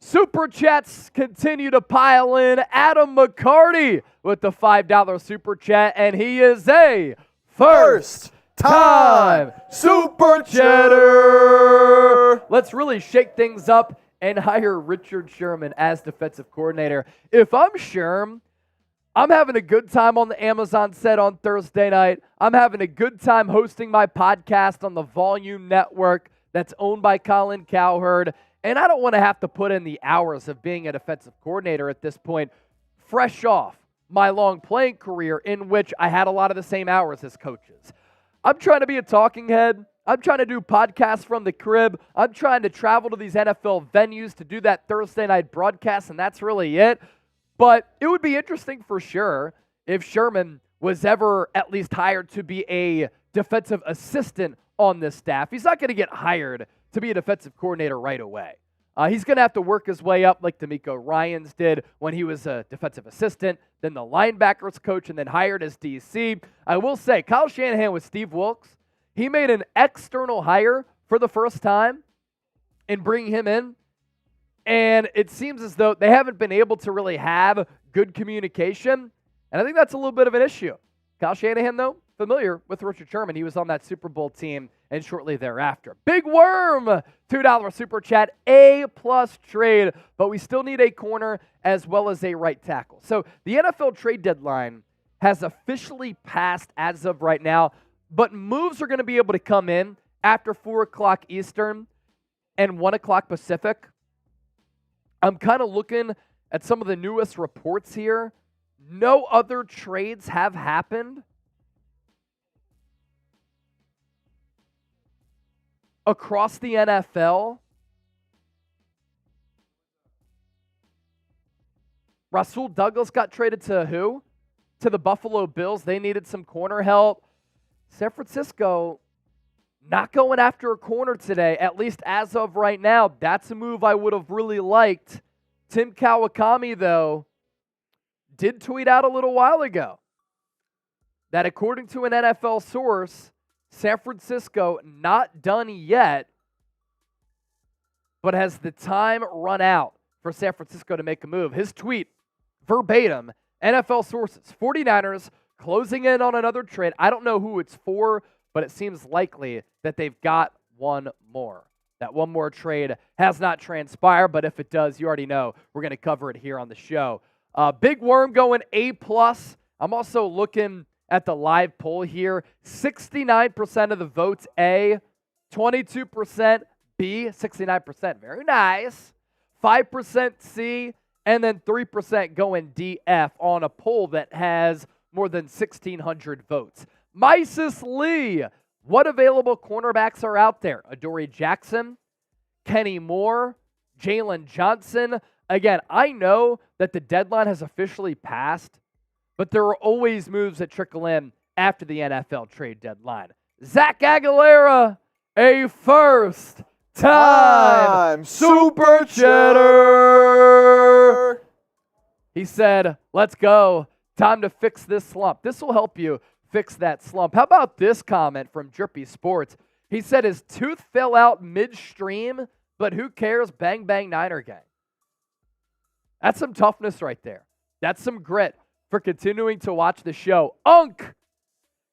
Super Chats continue to pile in. Adam McCarty with the $5 Super Chat, and he is a first-time Super Chatter. Let's really shake things up and hire Richard Sherman as defensive coordinator. If I'm Sherm, I'm having a good time on the Amazon set on Thursday night. I'm having a good time hosting my podcast on the Volume Network that's owned by Colin Cowherd. And I don't want to have to put in the hours of being a defensive coordinator at this point, fresh off my long playing career in which I had a lot of the same hours as coaches. I'm trying to be a talking head. I'm trying to do podcasts from the crib. I'm trying to travel to these NFL venues to do that Thursday night broadcast, and that's really it. But it would be interesting for sure if Sherman was ever at least hired to be a defensive assistant on this staff. He's not going to get hired to be a defensive coordinator right away. He's going to have to work his way up like DeMeco Ryans did when he was a defensive assistant, then the linebackers coach, and then hired as DC. I will say, Kyle Shanahan with Steve Wilkes, he made an external hire for the first time in bringing him in, and it seems as though they haven't been able to really have good communication, and I think that's a little bit of an issue. Kyle Shanahan, though, familiar with Richard Sherman. He was on that Super Bowl team and shortly thereafter. Big Worm, $2 Super Chat, A-plus trade, but we still need a corner as well as a right tackle. So the NFL trade deadline has officially passed as of right now, but moves are going to be able to come in after 4 o'clock Eastern and 1 o'clock Pacific. I'm kind of looking at some of the newest reports here. No other trades have happened across the NFL. Rasul Douglas got traded to who? To the Buffalo Bills. They needed some corner help. San Francisco not going after a corner today, at least as of right now. That's a move I would have really liked. Tim Kawakami, though, did tweet out a little while ago that according to an NFL source, San Francisco not done yet, but has the time run out for San Francisco to make a move. His tweet, verbatim, NFL sources, 49ers closing in on another trade. I don't know who it's for, but it seems likely that they've got one more. That one more trade has not transpired, but if it does, you already know we're going to cover it here on the show. Big Worm going A+. I'm also looking at the live poll here. 69% of the votes A, 22% B, 69%. Very nice. 5% C, and then 3% going DF on a poll that has more than 1,600 votes. Mysis Lee, what available cornerbacks are out there? Adoree Jackson, Kenny Moore, Jalen Johnson. Again, I know that the deadline has officially passed, but there are always moves that trickle in after the NFL trade deadline. Zach Aguilera, a first-time Super Chatter. He said, let's go. Time to fix this slump. This will help you fix that slump. How about this comment from Drippy Sports? He said his tooth fell out midstream, but who cares? Bang, bang, Niner gang. That's some toughness right there. That's some grit for continuing to watch the show. Unk,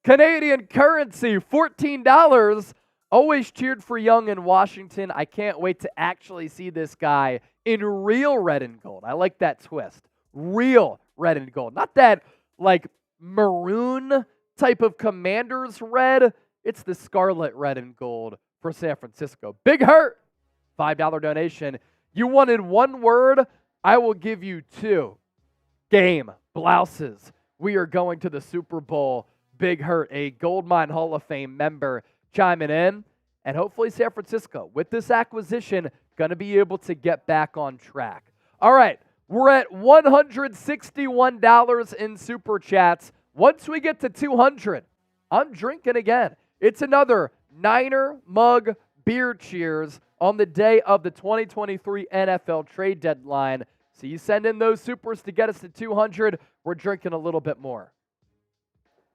Canadian currency, $14. Always cheered for Young in Washington. I can't wait to actually see this guy in real red and gold. I like that twist. Real red and gold. Not that like maroon type of Commanders red. It's the scarlet red and gold for San Francisco. Big Hurt, $5 donation. You wanted one word? I will give you two. Game. Blouses. We are going to the Super Bowl. Big Hurt, a Goldmine Hall of Fame member, chiming in. And hopefully San Francisco, with this acquisition, going to be able to get back on track. All right, we're at $161 in Super Chats. Once we get to 200, I'm drinking again. It's another Niner mug beer cheers on the day of the 2023 NFL trade deadline. So you send in those supers to get us to 200, we're drinking a little bit more.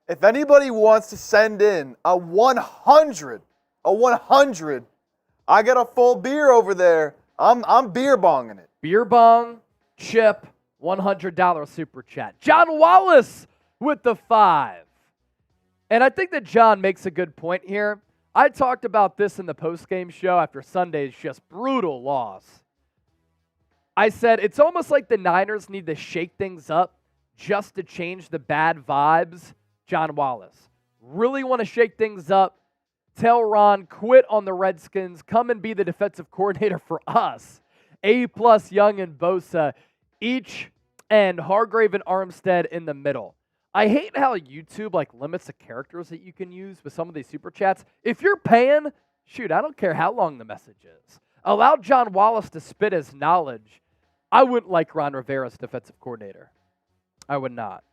If anybody wants to send in a 100, I got a full beer over there. I'm beer bonging it. Beer bong, chip, $100 super chat. John Wallace with the 5. And I think that John makes a good point here. I talked about this in the postgame show after Sunday's just brutal loss. I said it's almost like the Niners need to shake things up just to change the bad vibes. John Wallace. Really want to shake things up. Tell Ron, quit on the Redskins. Come and be the defensive coordinator for us. A+ Young and Bosa, each, and Hargrave and Armstead in the middle. I hate how YouTube limits the characters that you can use with some of these super chats. If you're paying, shoot, I don't care how long the message is. Allow John Wallace to spit his knowledge. I wouldn't like Ron Rivera's defensive coordinator. I would not.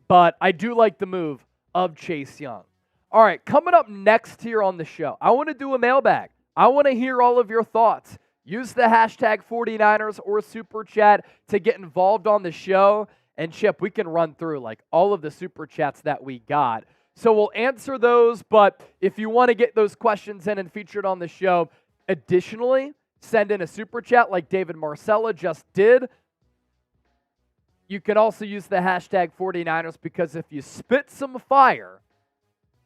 But I do like the move of Chase Young. All right, coming up next here on the show, I want to do a mailbag. I want to hear all of your thoughts. Use the hashtag 49ers or Super Chat to get involved on the show. And Chip, we can run through all of the Super Chats that we got. So we'll answer those, but if you want to get those questions in and featured on the show, additionally, send in a Super Chat like David Marcella just did. You can also use the hashtag 49ers because if you spit some fire,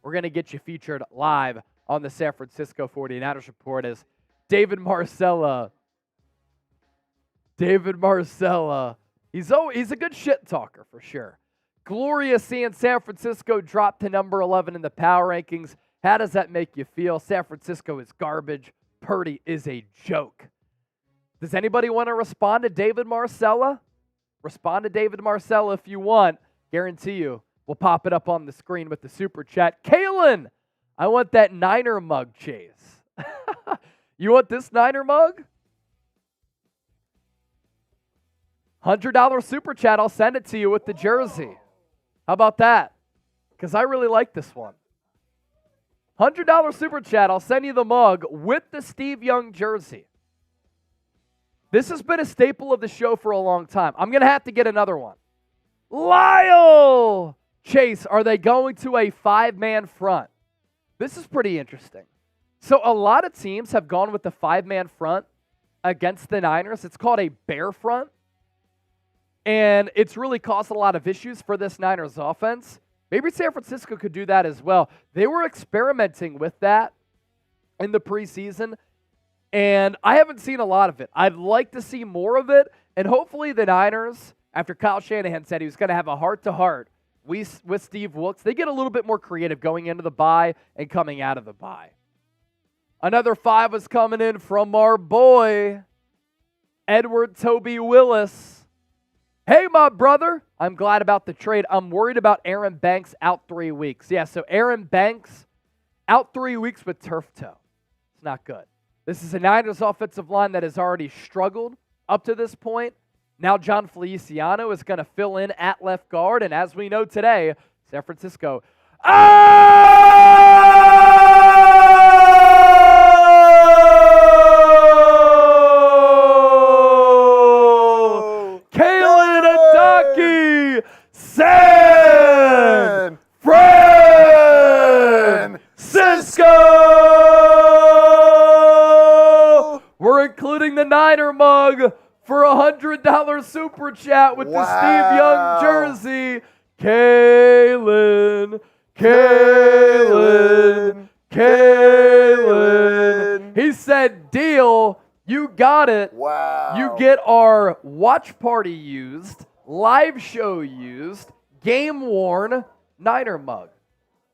we're going to get you featured live on the San Francisco 49ers Report as David Marcella, he's a good shit talker for sure. Glorious seeing San Francisco drop to number 11 in the power rankings. How does that make you feel? San Francisco is garbage. Purdy is a joke. Does anybody want to respond to David Marcella? Respond to David Marcella if you want. Guarantee you, we'll pop it up on the screen with the super chat. Kalen, I want that Niner mug, Chase. You want this Niner mug? $100 super chat, I'll send it to you with the jersey. How about that? Because I really like this one. $100 super chat, I'll send you the mug with the Steve Young jersey. This has been a staple of the show for a long time. I'm going to have to get another one. Lyle! Chase, are they going to a 5-man front? This is pretty interesting. So a lot of teams have gone with the 5-man front against the Niners. It's called a bear front. And it's really caused a lot of issues for this Niners offense. Maybe San Francisco could do that as well. They were experimenting with that in the preseason. And I haven't seen a lot of it. I'd like to see more of it. And hopefully the Niners, after Kyle Shanahan said he was going to have a heart-to-heart with Steve Wilkes, they get a little bit more creative going into the bye and coming out of the bye. Another 5 was coming in from our boy, Edward Toby Willis. Hey, my brother. I'm glad about the trade. I'm worried about Aaron Banks out 3 weeks. Yeah, so Aaron Banks out 3 weeks with turf toe. It's not good. This is a Niners offensive line that has already struggled up to this point. Now John Feliciano is going to fill in at left guard. And as we know today, San Francisco. Oh! Kalen Adaki! San Francisco! We're including the Niner mug for a $100 super chat with the Steve Young jersey. Kalen. He said, deal. You got it. Wow. You get our watch party used, live show used, game worn Niner mug.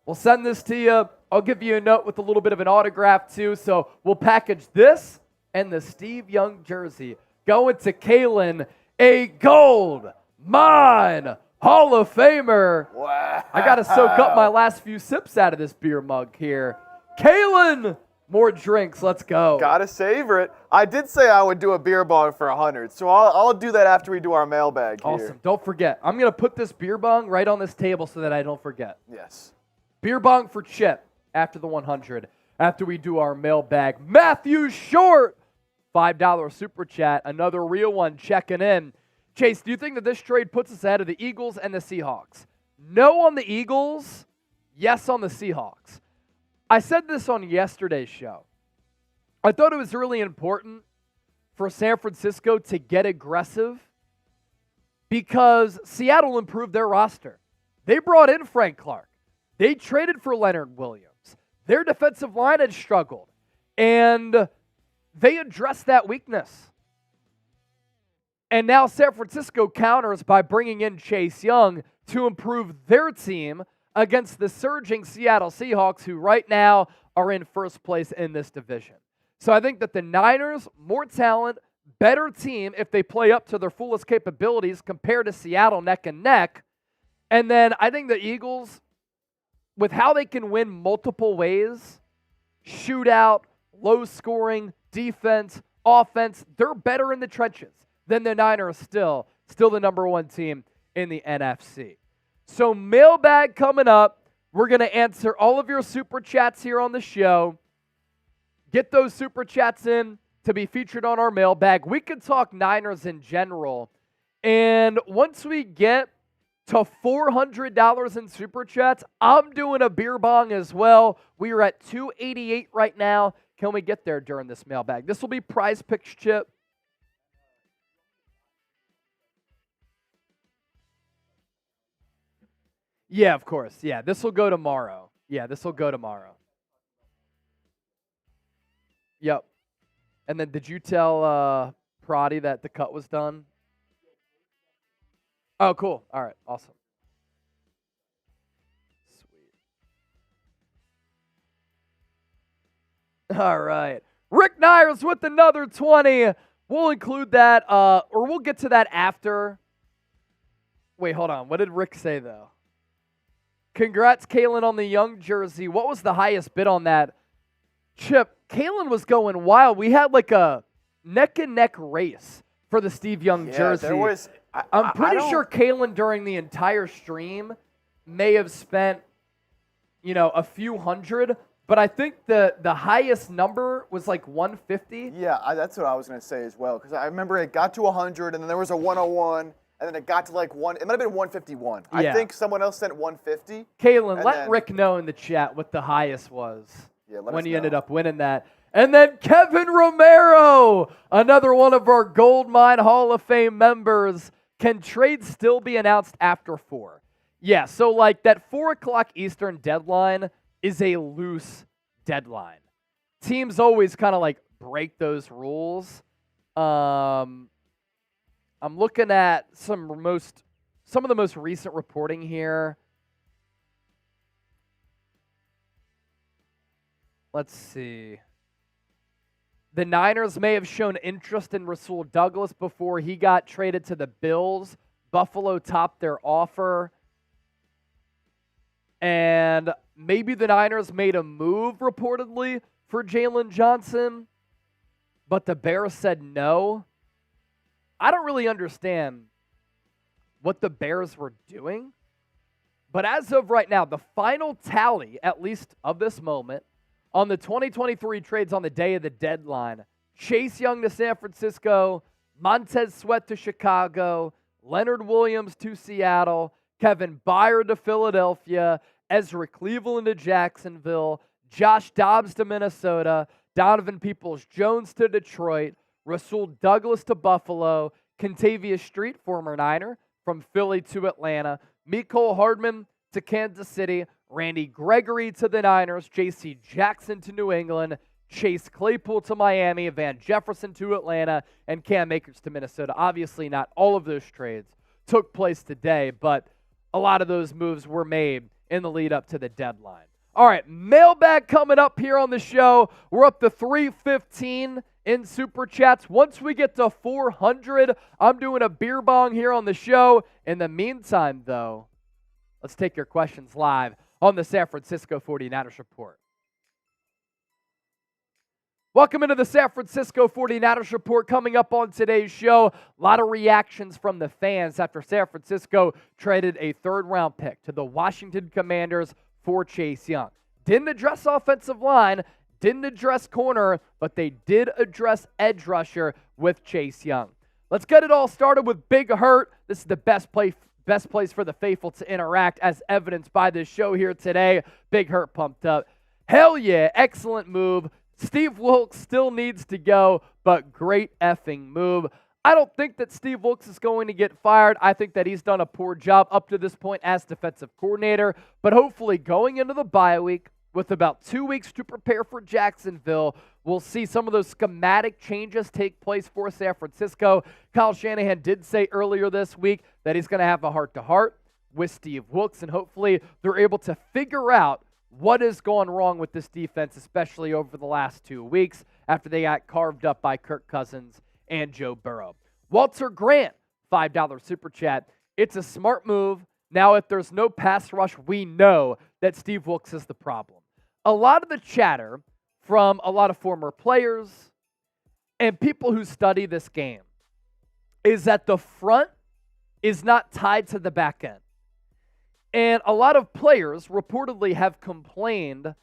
We'll send this to you. I'll give you a note with a little bit of an autograph too. So we'll package this and the Steve Young jersey going to Kalen, a gold mine Hall of Famer. Wow. I got to soak up my last few sips out of this beer mug here. Kalen, more drinks. Let's go. Gotta savor it. I did say I would do a beer bong for 100, so I'll do that after we do our mailbag here. Awesome. Don't forget. I'm going to put this beer bong right on this table so that I don't forget. Yes. Beer bong for Chip after the 100, after we do our mailbag. Matthew Short, $5 super chat, another real one checking in. Chase, do you think that this trade puts us ahead of the Eagles and the Seahawks? No on the Eagles, yes on the Seahawks. I said this on yesterday's show. I thought it was really important for San Francisco to get aggressive because Seattle improved their roster. They brought in Frank Clark. They traded for Leonard Williams. Their defensive line had struggled, and they addressed that weakness. And now San Francisco counters by bringing in Chase Young to improve their team against the surging Seattle Seahawks, who right now are in first place in this division. So I think that the Niners, more talent, better team if they play up to their fullest capabilities compared to Seattle neck and neck. And then I think the Eagles, with how they can win multiple ways, shootout, low scoring, defense, offense, they're better in the trenches than the Niners still the number one team in the NFC. So mailbag coming up. We're going to answer all of your super chats here on the show. Get those super chats in to be featured on our mailbag. We could talk Niners in general. And once we get to $400 in super chats, I'm doing a beer bong as well. We are at $288 right now. Can we get there during this mailbag? This will be Prize Picks Chip. Yeah, of course. Yeah, this will go tomorrow. Yep. And then did you tell Prati that the cut was done? Oh, cool. All right. Awesome. Sweet. All right. Rick Nyers with another 20. We'll include that, or we'll get to that after. Wait, hold on. What did Rick say, though? Congrats, Kalen, on the Young jersey. What was the highest bid on that? Chip, Kalen was going wild. We had like a neck-and-neck race for the Steve Young jersey. There was, I'm pretty sure Kalen during the entire stream may have spent, a few hundred, but I think the highest number was like 150. Yeah, that's what I was going to say as well, because I remember it got to 100, and then there was a 101, and then it got to like it might have been 151. Yeah. I think someone else sent 150. Kalen, let Rick know in the chat what the highest was when he know. ended up winning that. And then Kevin Romero, another one of our Goldmine Hall of Fame members. Can trades still be announced after 4? Yeah, so like that 4 o'clock Eastern deadline is a loose deadline. Teams always kind of like break those rules. I'm looking at some of the most recent reporting here. Let's see. The Niners may have shown interest in Rasul Douglas before he got traded to the Bills. Buffalo topped their offer. And maybe the Niners made a move, reportedly, for Jalen Johnson, but the Bears said no. I don't really understand what the Bears were doing, but as of right now, the final tally, at least of this moment, on the 2023 trades on the day of the deadline: Chase Young to San Francisco, Montez Sweat to Chicago, Leonard Williams to Seattle, Kevin Byard to Philadelphia, Ezra Cleveland to Jacksonville, Josh Dobbs to Minnesota, Donovan Peoples-Jones to Detroit, Rasul Douglas to Buffalo, Kentavious Street, former Niner, from Philly to Atlanta, Mecole Hardman to Kansas City, Randy Gregory to the Niners, J.C. Jackson to New England, Chase Claypool to Miami, Van Jefferson to Atlanta, and Cam Akers to Minnesota. Obviously, not all of those trades took place today, but a lot of those moves were made in the lead up to the deadline. All right, mailbag coming up here on the show. We're up to 315 in Super Chats. Once we get to 400, I'm doing a beer bong here on the show. In the meantime, though, let's take your questions live on the San Francisco 49ers Report. Welcome into the San Francisco 49ers Report. Coming up on today's show, a lot of reactions from the fans after San Francisco traded a third-round pick to the Washington Commanders for Chase Young. Didn't address offensive line, didn't address corner, but they did address edge rusher with Chase Young. Let's get it all started with Big Hurt. This is the best place for the faithful to interact, as evidenced by this show here today. Big Hurt pumped up. Hell yeah, excellent move. Steve Wilkes still needs to go, but great effing move. I don't think that Steve Wilkes is going to get fired. I think that he's done a poor job up to this point as defensive coordinator, but hopefully going into the bye week with about 2 weeks to prepare for Jacksonville, we'll see some of those schematic changes take place for San Francisco. Kyle Shanahan did say earlier this week that he's going to have a heart-to-heart with Steve Wilkes, and hopefully they're able to figure out what has gone wrong with this defense, especially over the last 2 weeks after they got carved up by Kirk Cousins and Joe Burrow. Walter Grant, $5 super chat. It's a smart move. Now, if there's no pass rush, we know that Steve Wilkes is the problem. A lot of the chatter from a lot of former players and people who study this game is that the front is not tied to the back end. And a lot of players reportedly have complained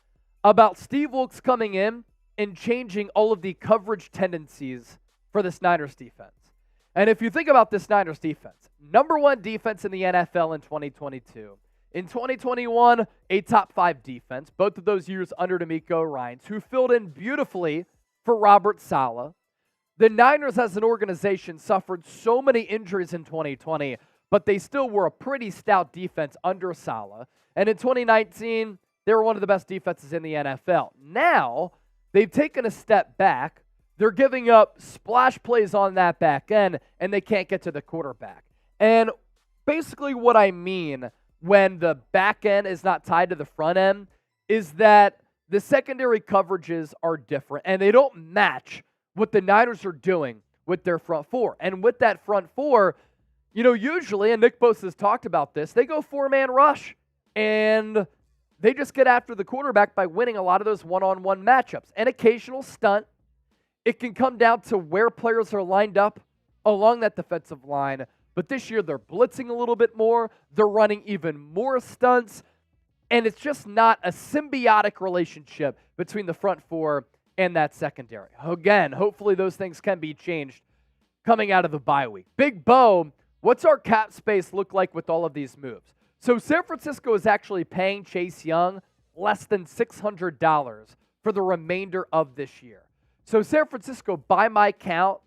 about Steve Wilkes coming in and changing all of the coverage tendencies for this Niners defense. And if you think about this Niners defense, number one defense in the NFL in 2022. In 2021, a top 5 defense, both of those years under D'Amico Ryans, who filled in beautifully for Robert Saleh. The Niners as an organization suffered so many injuries in 2020, but they still were a pretty stout defense under Saleh. And in 2019, they were one of the best defenses in the NFL. Now, they've taken a step back. They're giving up splash plays on that back end, and they can't get to the quarterback. And basically what I mean when the back end is not tied to the front end is that the secondary coverages are different, and they don't match what the Niners are doing with their front four. And with that front four, usually, and Nick Bosa has talked about this, they go 4-man rush, and they just get after the quarterback by winning a lot of those one-on-one matchups. An occasional stunt. It can come down to where players are lined up along that defensive line. But this year, they're blitzing a little bit more. They're running even more stunts. And it's just not a symbiotic relationship between the front four and that secondary. Again, hopefully those things can be changed coming out of the bye week. Big Bo, what's our cap space look like with all of these moves? So San Francisco is actually paying Chase Young less than $600 for the remainder of this year. So San Francisco, by my count,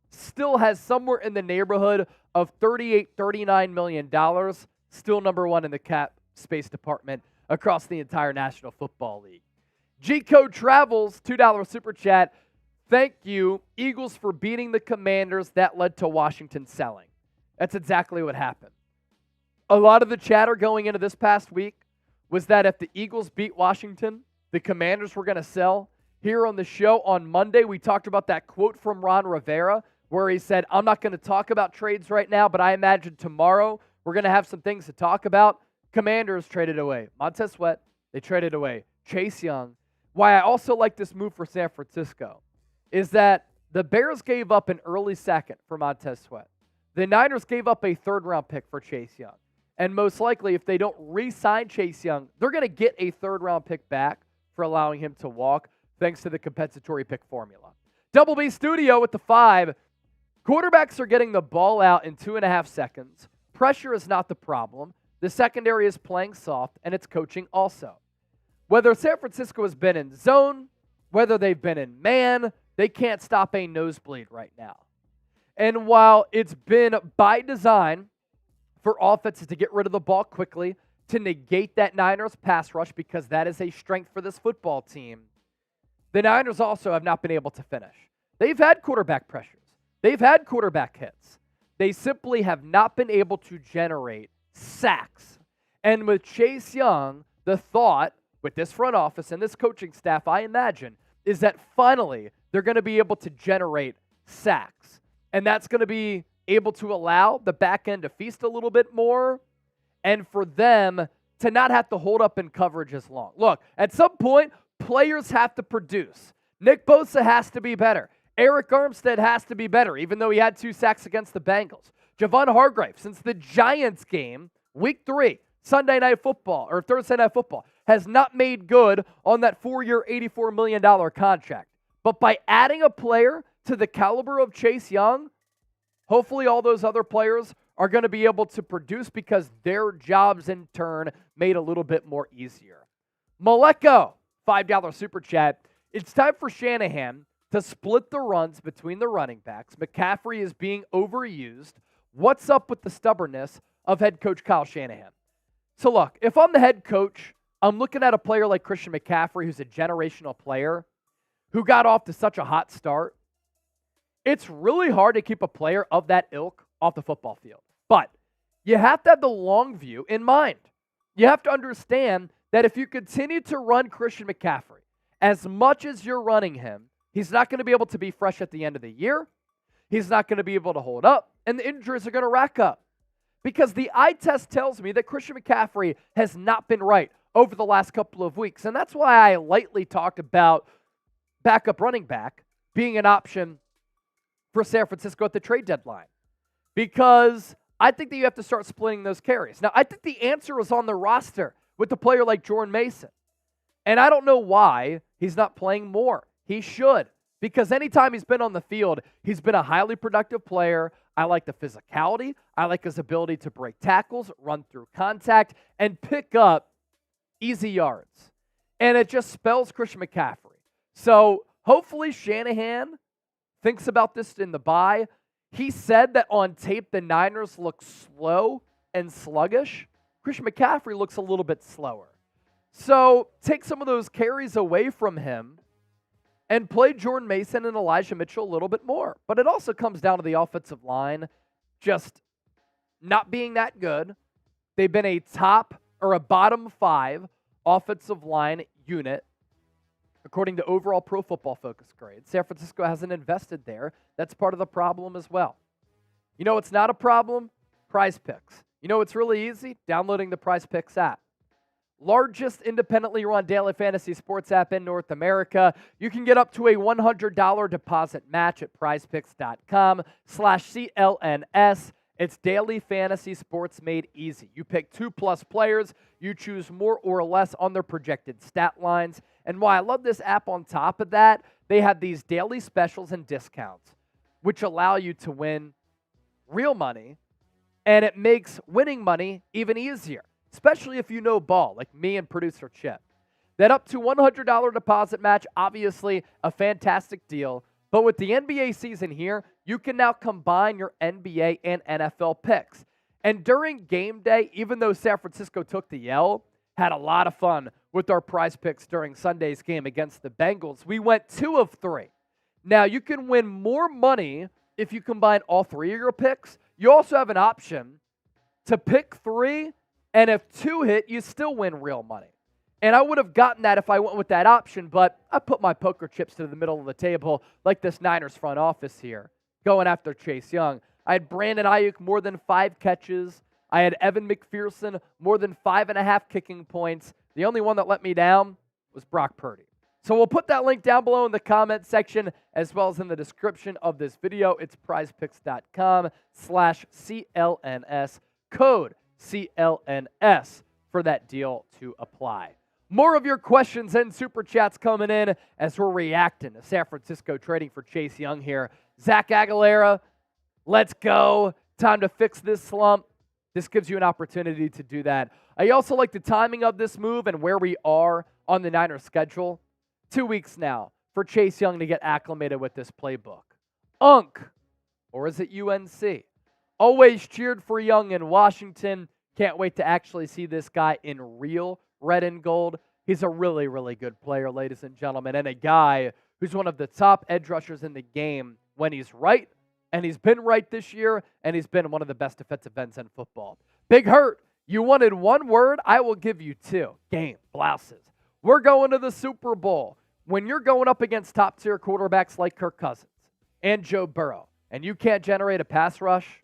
still has somewhere in the neighborhood of $39 million, still number one in the cap space department across the entire National Football League. G-Code Travels, $2 super chat. Thank you, Eagles, for beating the Commanders. That led to Washington selling. That's exactly what happened. A lot of the chatter going into this past week was that if the Eagles beat Washington, the Commanders were going to sell. Here on the show on Monday, we talked about that quote from Ron Rivera where he said, I'm not going to talk about trades right now, but I imagine tomorrow we're going to have some things to talk about. Commanders traded away Montez Sweat. They traded away Chase Young. Why I also like this move for San Francisco is that the Bears gave up an early second for Montez Sweat. The Niners gave up a third-round pick for Chase Young. And most likely, if they don't re-sign Chase Young, they're going to get a third-round pick back for allowing him to walk, thanks to the compensatory pick formula. Double B Studio with the 5. Quarterbacks are getting the ball out in 2.5 seconds. Pressure is not the problem. The secondary is playing soft, and it's coaching also. Whether San Francisco has been in zone, whether they've been in man, they can't stop a nosebleed right now. And while it's been by design for offenses to get rid of the ball quickly, to negate that Niners pass rush, because that is a strength for this football team, the Niners also have not been able to finish. They've had quarterback pressures. They've had quarterback hits. They simply have not been able to generate sacks. And with Chase Young, the thought with this front office and this coaching staff, I imagine, is that finally they're going to be able to generate sacks. And that's going to be able to allow the back end to feast a little bit more and for them to not have to hold up in coverage as long. Look, at some point, players have to produce. Nick Bosa has to be better. Eric Armstead has to be better, even though he had 2 sacks against the Bengals. Javon Hargrave, since the Giants game, week 3, Sunday Night Football, or Thursday Night Football, has not made good on that 4-year, $84 million contract. But by adding a player to the caliber of Chase Young, Hopefully all those other players are going to be able to produce because their jobs in turn made a little bit more easier. Maleko, $5 super chat. It's time for Shanahan to split the runs between the running backs. McCaffrey is being overused. What's up with the stubbornness of head coach Kyle Shanahan? So look, if I'm the head coach, I'm looking at a player like Christian McCaffrey, who's a generational player, who got off to such a hot start. It's really hard to keep a player of that ilk off the football field. But you have to have the long view in mind. You have to understand that if you continue to run Christian McCaffrey as much as you're running him, he's not going to be able to be fresh at the end of the year. He's not going to be able to hold up, and the injuries are going to rack up. Because the eye test tells me that Christian McCaffrey has not been right over the last couple of weeks. And that's why I lightly talked about backup running back being an option for San Francisco at the trade deadline. Because I think that you have to start splitting those carries. Now, I think the answer is on the roster with a player like Jordan Mason. And I don't know why he's not playing more. He should. Because anytime he's been on the field, he's been a highly productive player. I like the physicality. I like his ability to break tackles, run through contact, and pick up easy yards. And it just spells Christian McCaffrey. So hopefully Shanahan thinks about this in the bye. He said that on tape the Niners look slow and sluggish. Christian McCaffrey looks a little bit slower. So take some of those carries away from him and play Jordan Mason and Elijah Mitchell a little bit more. But it also comes down to the offensive line just not being that good. They've been a top or a bottom 5 offensive line unit according to overall Pro Football Focus grade. San Francisco hasn't invested there. That's part of the problem as well. You know what's not a problem? Prize Picks. You know what's really easy? Downloading the Prize Picks app. Largest independently run daily fantasy sports app in North America. You can get up to a $100 deposit match at prizepicks.com/CLNS. It's daily fantasy sports made easy. You pick 2+ players. You choose more or less on their projected stat lines. And why I love this app on top of that, they have these daily specials and discounts, which allow you to win real money, and it makes winning money even easier, especially if you know ball, like me and producer Chip. That up to $100 deposit match, obviously a fantastic deal. But with the NBA season here, you can now combine your NBA and NFL picks. And during game day, even though San Francisco took the L, had a lot of fun with our Prize Picks during Sunday's game against the Bengals. We went 2 of 3. Now, you can win more money if you combine all 3 of your picks. You also have an option to pick 3, and if 2 hit, you still win real money. And I would have gotten that if I went with that option, but I put my poker chips to the middle of the table like this Niners front office here, going after Chase Young. I had Brandon Ayuk more than 5 catches. I had Evan McPherson more than 5.5 kicking points. The only one that let me down was Brock Purdy. So we'll put that link down below in the comment section as well as in the description of this video. It's prizepicks.com/CLNS, code CLNS for that deal to apply. More of your questions and super chats coming in as we're reacting to San Francisco trading for Chase Young here. Zach Aguilera, let's go. Time to fix this slump. This gives you an opportunity to do that. I also like the timing of this move and where we are on the Niners schedule. 2 weeks now for Chase Young to get acclimated with this playbook. Or is it UNC? Always cheered for Young in Washington. Can't wait to actually see this guy in real red and gold. He's a really, really good player, ladies and gentlemen, and a guy who's one of the top edge rushers in the game when he's right, and he's been right this year, and he's been one of the best defensive ends in football. Big Hurt, you wanted one word, I will give you 2. Game, blouses. We're going to the Super Bowl. When you're going up against top-tier quarterbacks like Kirk Cousins and Joe Burrow, and you can't generate a pass rush,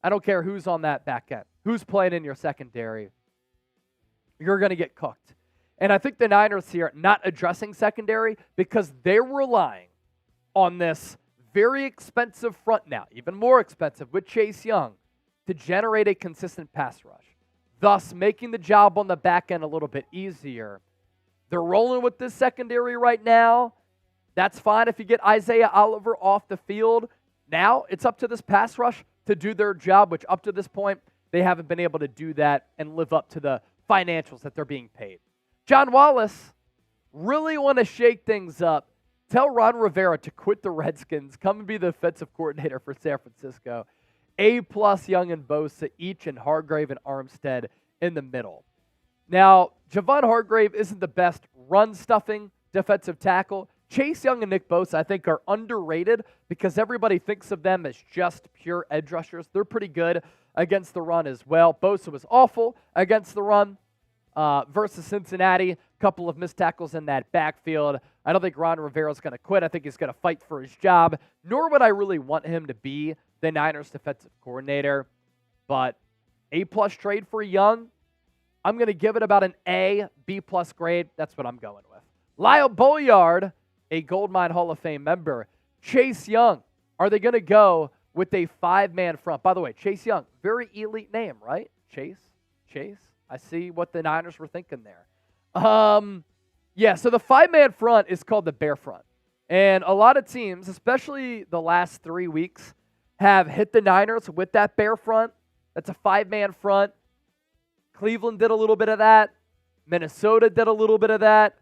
I don't care who's on that back end, who's playing in your secondary, you're going to get cooked. And I think the Niners here not addressing secondary because they're relying on this very expensive front now, even more expensive with Chase Young, to generate a consistent pass rush, thus making the job on the back end a little bit easier. They're rolling with this secondary right now. That's fine if you get Isaiah Oliver off the field. Now it's up to this pass rush to do their job, which up to this point, they haven't been able to do that and live up to the financials that they're being paid. John Wallace, really want to shake things up. Tell Ron Rivera to quit the Redskins, come and be the defensive coordinator for San Francisco. A+ Young and Bosa, each and Hargrave and Armstead in the middle. Now, Javon Hargrave isn't the best run-stuffing defensive tackle. Chase Young and Nick Bosa, I think, are underrated because everybody thinks of them as just pure edge rushers. They're pretty good against the run as well. Bosa was awful against the run versus Cincinnati. A couple of missed tackles in that backfield. I don't think Ron Rivera's going to quit. I think he's going to fight for his job. Nor would I really want him to be the Niners defensive coordinator. But A+ trade for Young, I'm going to give it about an A, B+ grade. That's what I'm going with. Lyle Bolyard, a Goldmine Hall of Fame member. Chase Young, are they going to go with a 5-man front? By the way, Chase Young, very elite name, right? Chase. I see what the Niners were thinking there. Yeah, so the 5-man front is called the Bear Front. And a lot of teams, especially the last 3 weeks, have hit the Niners with that Bear Front. That's a 5-man front. Cleveland did a little bit of that. Minnesota did a little bit of that.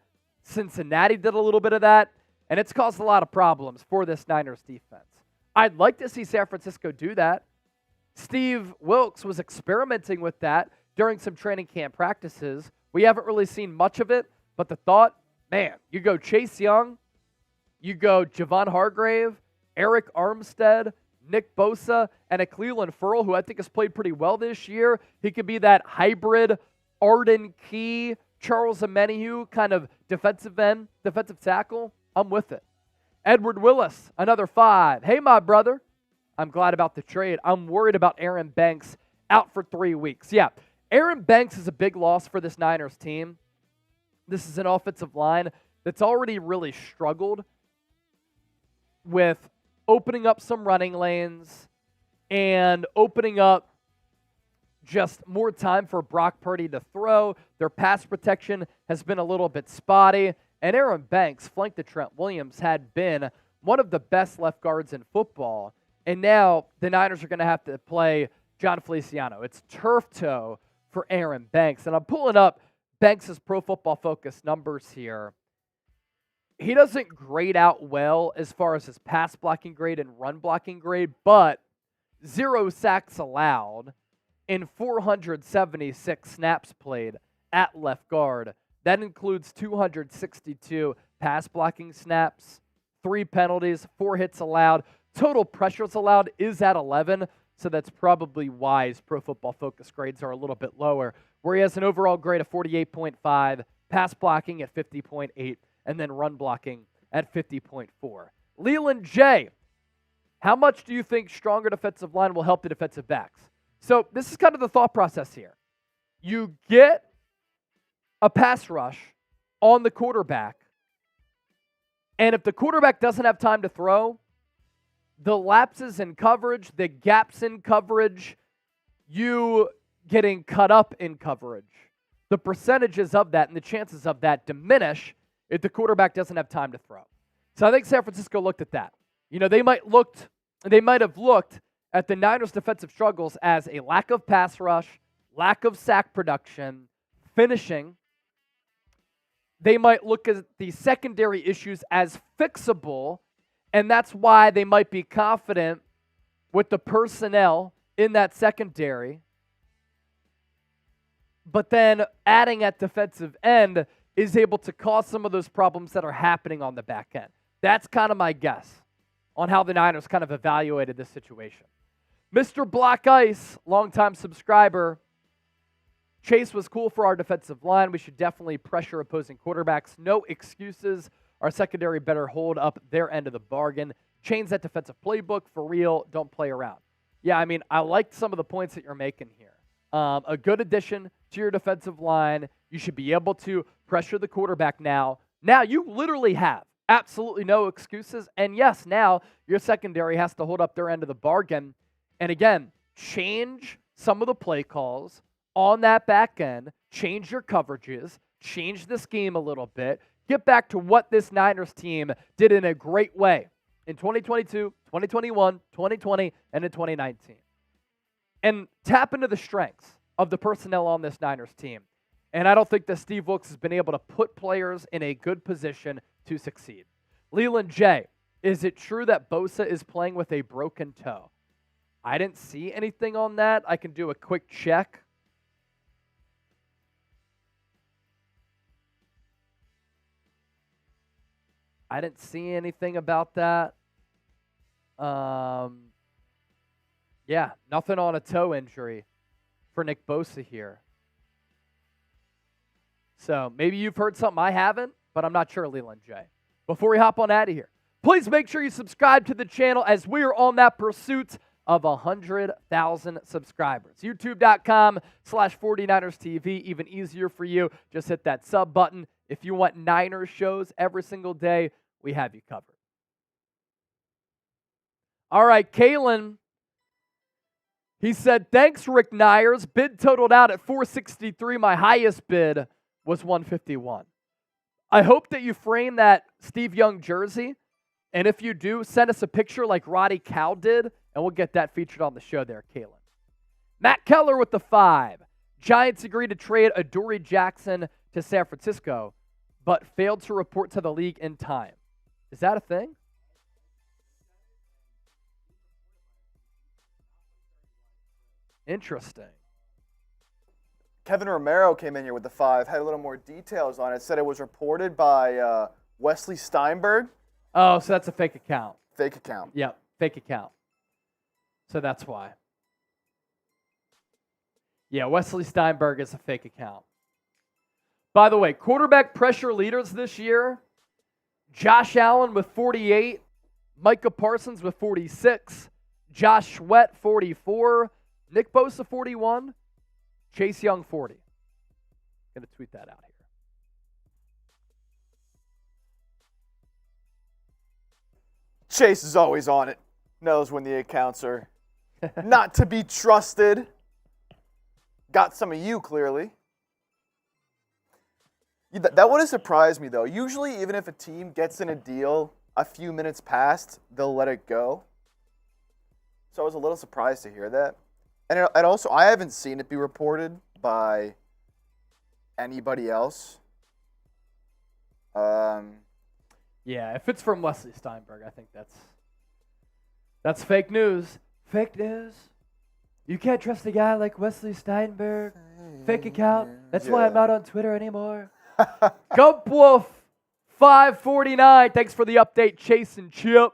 Cincinnati did a little bit of that. And it's caused a lot of problems for this Niners defense. I'd like to see San Francisco do that. Steve Wilkes was experimenting with that during some training camp practices. We haven't really seen much of it, but the thought, man, you go Chase Young, you go Javon Hargrave, Eric Armstead, Nick Bosa, and a Cleveland Ferrell, who I think has played pretty well this year. He could be that hybrid Arden Key, Charles Omenihu kind of defensive end, defensive tackle. I'm with it. Edward Willis, another 5. Hey, my brother. I'm glad about the trade. I'm worried about Aaron Banks out for 3 weeks. Yeah, Aaron Banks is a big loss for this Niners team. This is an offensive line that's already really struggled with opening up some running lanes and opening up just more time for Brock Purdy to throw. Their pass protection has been a little bit spotty. And Aaron Banks, flanked to Trent Williams, had been one of the best left guards in football. And now the Niners are going to have to play John Feliciano. It's turf toe for Aaron Banks. And I'm pulling up Banks' Pro Football Focus numbers here. He doesn't grade out well as far as his pass blocking grade and run blocking grade, but 0 sacks allowed in 476 snaps played at left guard. That includes 262 pass blocking snaps, 3 penalties, 4 hits allowed. Total pressures allowed is at 11, so that's probably why his Pro Football Focus grades are a little bit lower, where he has an overall grade of 48.5, pass blocking at 50.8, and then run blocking at 50.4. Leland J., how much do you think stronger defensive line will help the defensive backs? So this is kind of the thought process here. You get a pass rush on the quarterback, and if the quarterback doesn't have time to throw, the lapses in coverage, the gaps in coverage, you getting cut up in coverage, the percentages of that and the chances of that diminish if the quarterback doesn't have time to throw. So I think San Francisco looked at that. You know, they might have looked at the Niners' defensive struggles as a lack of pass rush, lack of sack production, finishing. They might look at the secondary issues as fixable, and that's why they might be confident with the personnel in that secondary. But then adding at defensive end is able to cause some of those problems that are happening on the back end. That's kind of my guess on how the Niners kind of evaluated this situation. Mr. Black Ice, longtime subscriber. Chase was cool for our defensive line. We should definitely pressure opposing quarterbacks. No excuses. Our secondary better hold up their end of the bargain. Change that defensive playbook for real. Don't play around. Yeah, I mean, I liked some of the points that you're making here. A good addition to your defensive line. You should be able to pressure the quarterback now. Now you literally have absolutely no excuses. And yes, now your secondary has to hold up their end of the bargain. And again, change some of the play calls on that back end. Change your coverages. Change the scheme a little bit. Get back to what this Niners team did in a great way in 2022, 2021, 2020, and in 2019. And tap into the strengths of the personnel on this Niners team. And I don't think that Steve Wilkes has been able to put players in a good position to succeed. Leland J., is it true that Bosa is playing with a broken toe? I didn't see anything on that. I can do a quick check. I didn't see anything about that. Yeah, nothing on a toe injury for Nick Bosa here. So maybe you've heard something I haven't, but I'm not sure, Leland J. Before we hop on out of here, please make sure you subscribe to the channel as we are on that pursuit of 100,000 subscribers. YouTube.com/49ers TV, even easier for you. Just hit that sub button. If you want Niners shows every single day, we have you covered. All right, Kalen. He said, thanks, Rick Nyers. Bid totaled out at 463. My highest bid was 151. I hope that you frame that Steve Young jersey. And if you do, send us a picture like Roddy Cow did, and we'll get that featured on the show there, Kalen. Matt Keller with the 5. Giants agreed to trade Adoree Jackson to San Francisco, but failed to report to the league in time. Is that a thing? Interesting. Kevin Romero came in here with the 5, had a little more details on it. Said it was reported by Wesley Steinberg. Oh, so that's a fake account. Fake account. Yep, fake account. So that's why. Yeah, Wesley Steinberg is a fake account. By the way, quarterback pressure leaders this year, Josh Allen with 48, Micah Parsons with 46, Josh Sweat 44, Nick Bosa 41, Chase Young 40. Going to tweet that out here. Chase is always on it. Knows when the accounts are not to be trusted. Got some of you, clearly. That would have surprised me, though. Usually, even if a team gets in a deal a few minutes past, they'll let it go. So I was a little surprised to hear that. And also, I haven't seen it be reported by anybody else. Yeah, if it's from Wesley Steinberg, I think that's fake news. Fake news. You can't trust a guy like Wesley Steinberg. Fake account. That's why I'm not on Twitter anymore. Gump Wolf 549. Thanks for the update, Chase and Chip.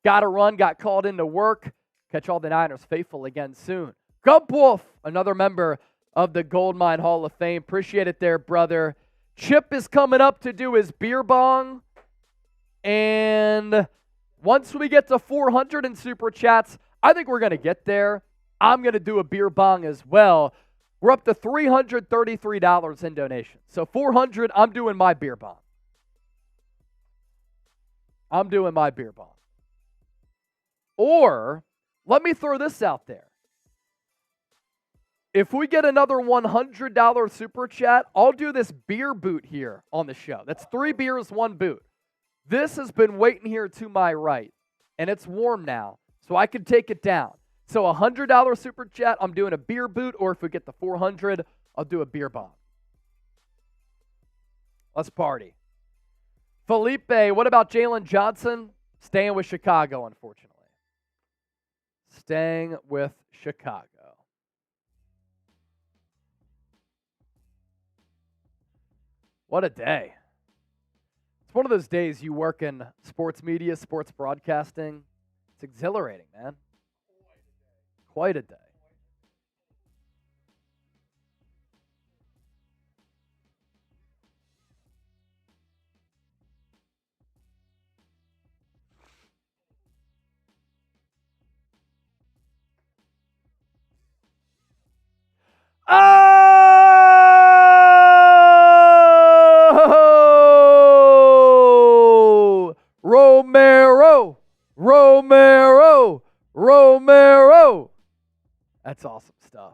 Got to run. Got called into work. Catch all the Niners faithful again soon. Gump Wolf, another member of the Goldmine Hall of Fame. Appreciate it there, brother. Chip is coming up to do his beer bong. And once we get to 400 in Super Chats, I think we're going to get there. I'm going to do a beer bong as well. We're up to $333 in donations. So 400, I'm doing my beer bong. I'm doing my beer bong. Or, let me throw this out there. If we get another $100 Super Chat, I'll do this beer boot here on the show. That's 3 beers, 1 boot. This has been waiting here to my right, and it's warm now, so I can take it down. So $100 Super Chat, I'm doing a beer boot, or if we get the 400, I'll do a beer bomb. Let's party. Felipe, what about Jalen Johnson? Staying with Chicago, unfortunately. Staying with Chicago. What a day. It's one of those days you work in sports media, sports broadcasting. It's exhilarating, man. Quite a day. Oh! Romero. That's awesome stuff.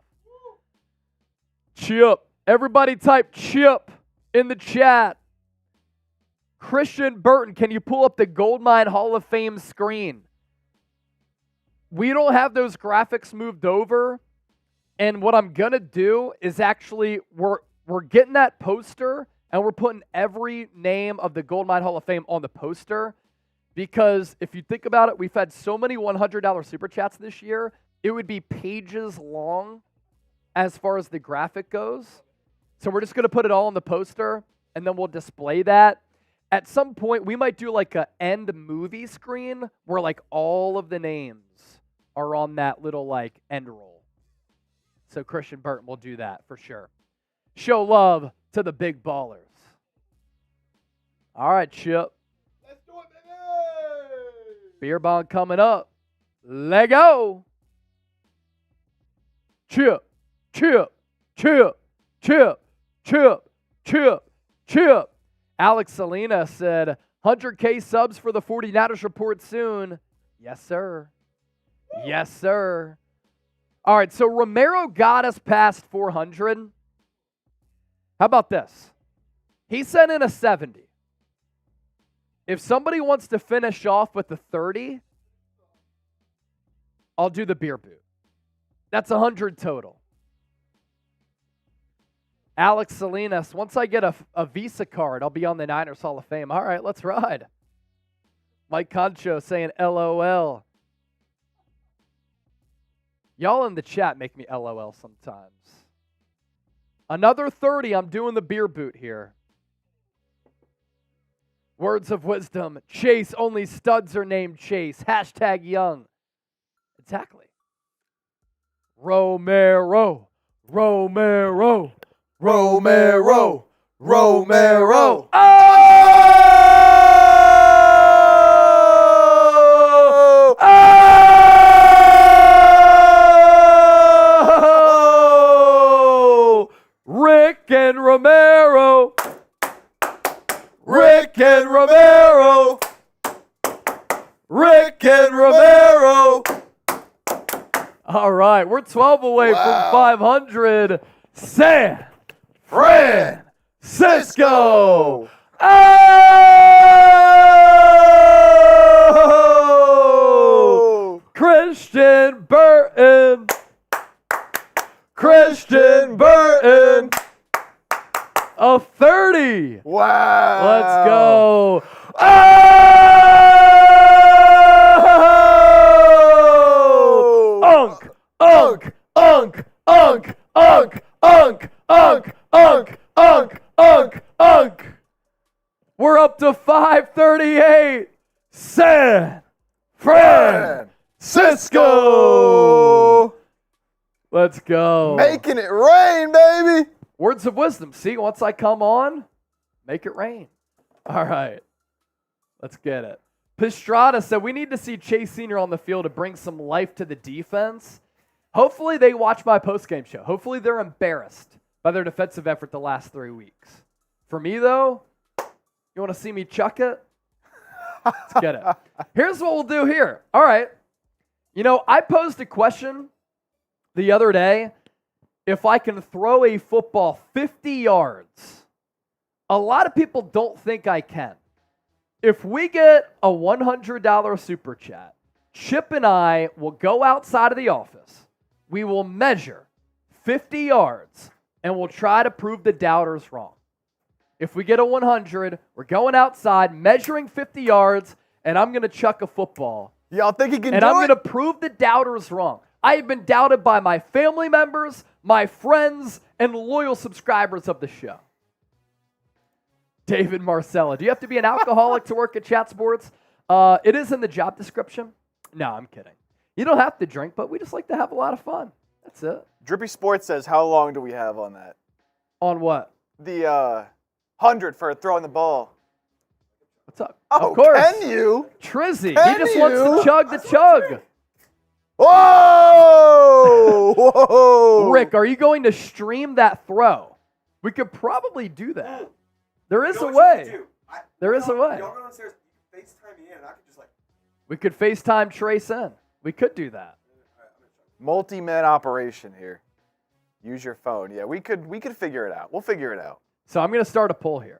Chip. Everybody type Chip in the chat. Christian Burton, can you pull up the Goldmine Hall of Fame screen? We don't have those graphics moved over. And what I'm going to do is actually, we're getting that poster and we're putting every name of the Goldmine Hall of Fame on the poster. Because if you think about it, we've had so many $100 Super Chats this year, it would be pages long as far as the graphic goes. So we're just going to put it all on the poster, and then we'll display that. At some point, we might do like a end movie screen where like all of the names are on that little like end roll. So Christian Burton will do that for sure. Show love to the big ballers. All right, Chip. Let's do it, baby! Beer bong coming up. Let go. Chip, chip, chip, chip, chip, chip, chip. Alex Salinas said, 100K subs for the 49ers report soon. Yes, sir. Yes, sir. All right, so Romero got us past 400. How about this? He sent in a 70. If somebody wants to finish off with a 30, I'll do the beer boot. That's 100 total. Alex Salinas, once I get a Visa card, I'll be on the Niners Hall of Fame. All right, let's ride. Mike Concho saying LOL. Y'all in the chat make me LOL sometimes. Another 30, I'm doing the beer boot here. Words of wisdom. Chase, only studs are named Chase. Hashtag young. Exactly. Romero. Romero. Romero. Romero. Oh! Oh! Rick and Romero. Rick and Romero. Rick and Romero. All right, we're 12 away from 500. San Francisco. Oh! Christian Burton. Christian Burton. A 30. Wow. Let's go. Oh! Unk, unk, unk, unk, unk, unk, unk, unk, unk, unk, unk. We're up to 538. San Francisco. Let's go. Making it rain, baby. Words of wisdom. See, once I come on, make it rain. All right. Let's get it. Pistrada said, we need to see Chase Sr. on the field to bring some life to the defense. Hopefully they watch my postgame show. Hopefully they're embarrassed by their defensive effort the last 3 weeks. For me, though, you want to see me chuck it? Let's get it. Here's what we'll do here. All right. You know, I posed a question the other day. If I can throw a football 50 yards, a lot of people don't think I can. If we get a $100 super chat, Chip and I will go outside of the office. We will measure 50 yards, and we'll try to prove the doubters wrong. If we get a 100, we're going outside, measuring 50 yards, and I'm going to chuck a football. Y'all think you can do it? And I'm going to prove the doubters wrong. I have been doubted by my family members, my friends, and loyal subscribers of the show. David Marcella. Do you have to be an alcoholic to work at Chat Sports? It is in the job description. No, I'm kidding. You don't have to drink, but we just like to have a lot of fun. That's it. Drippy Sports says, how long do we have on that? On what? The 100 for throwing the ball. What's up? Oh, of course. can you? Trizzy. Can He just you? wants to chug the chug. Whoa! Whoa! Rick, are you going to stream that throw? We could probably do that. There is a way. There is a way. Y'all go downstairs, FaceTime me in, and I could just like. We could FaceTime Trace in. We could do that. Multi-man operation here. Use your phone. Yeah, we could figure it out. We'll figure it out. So I'm going to start a poll here.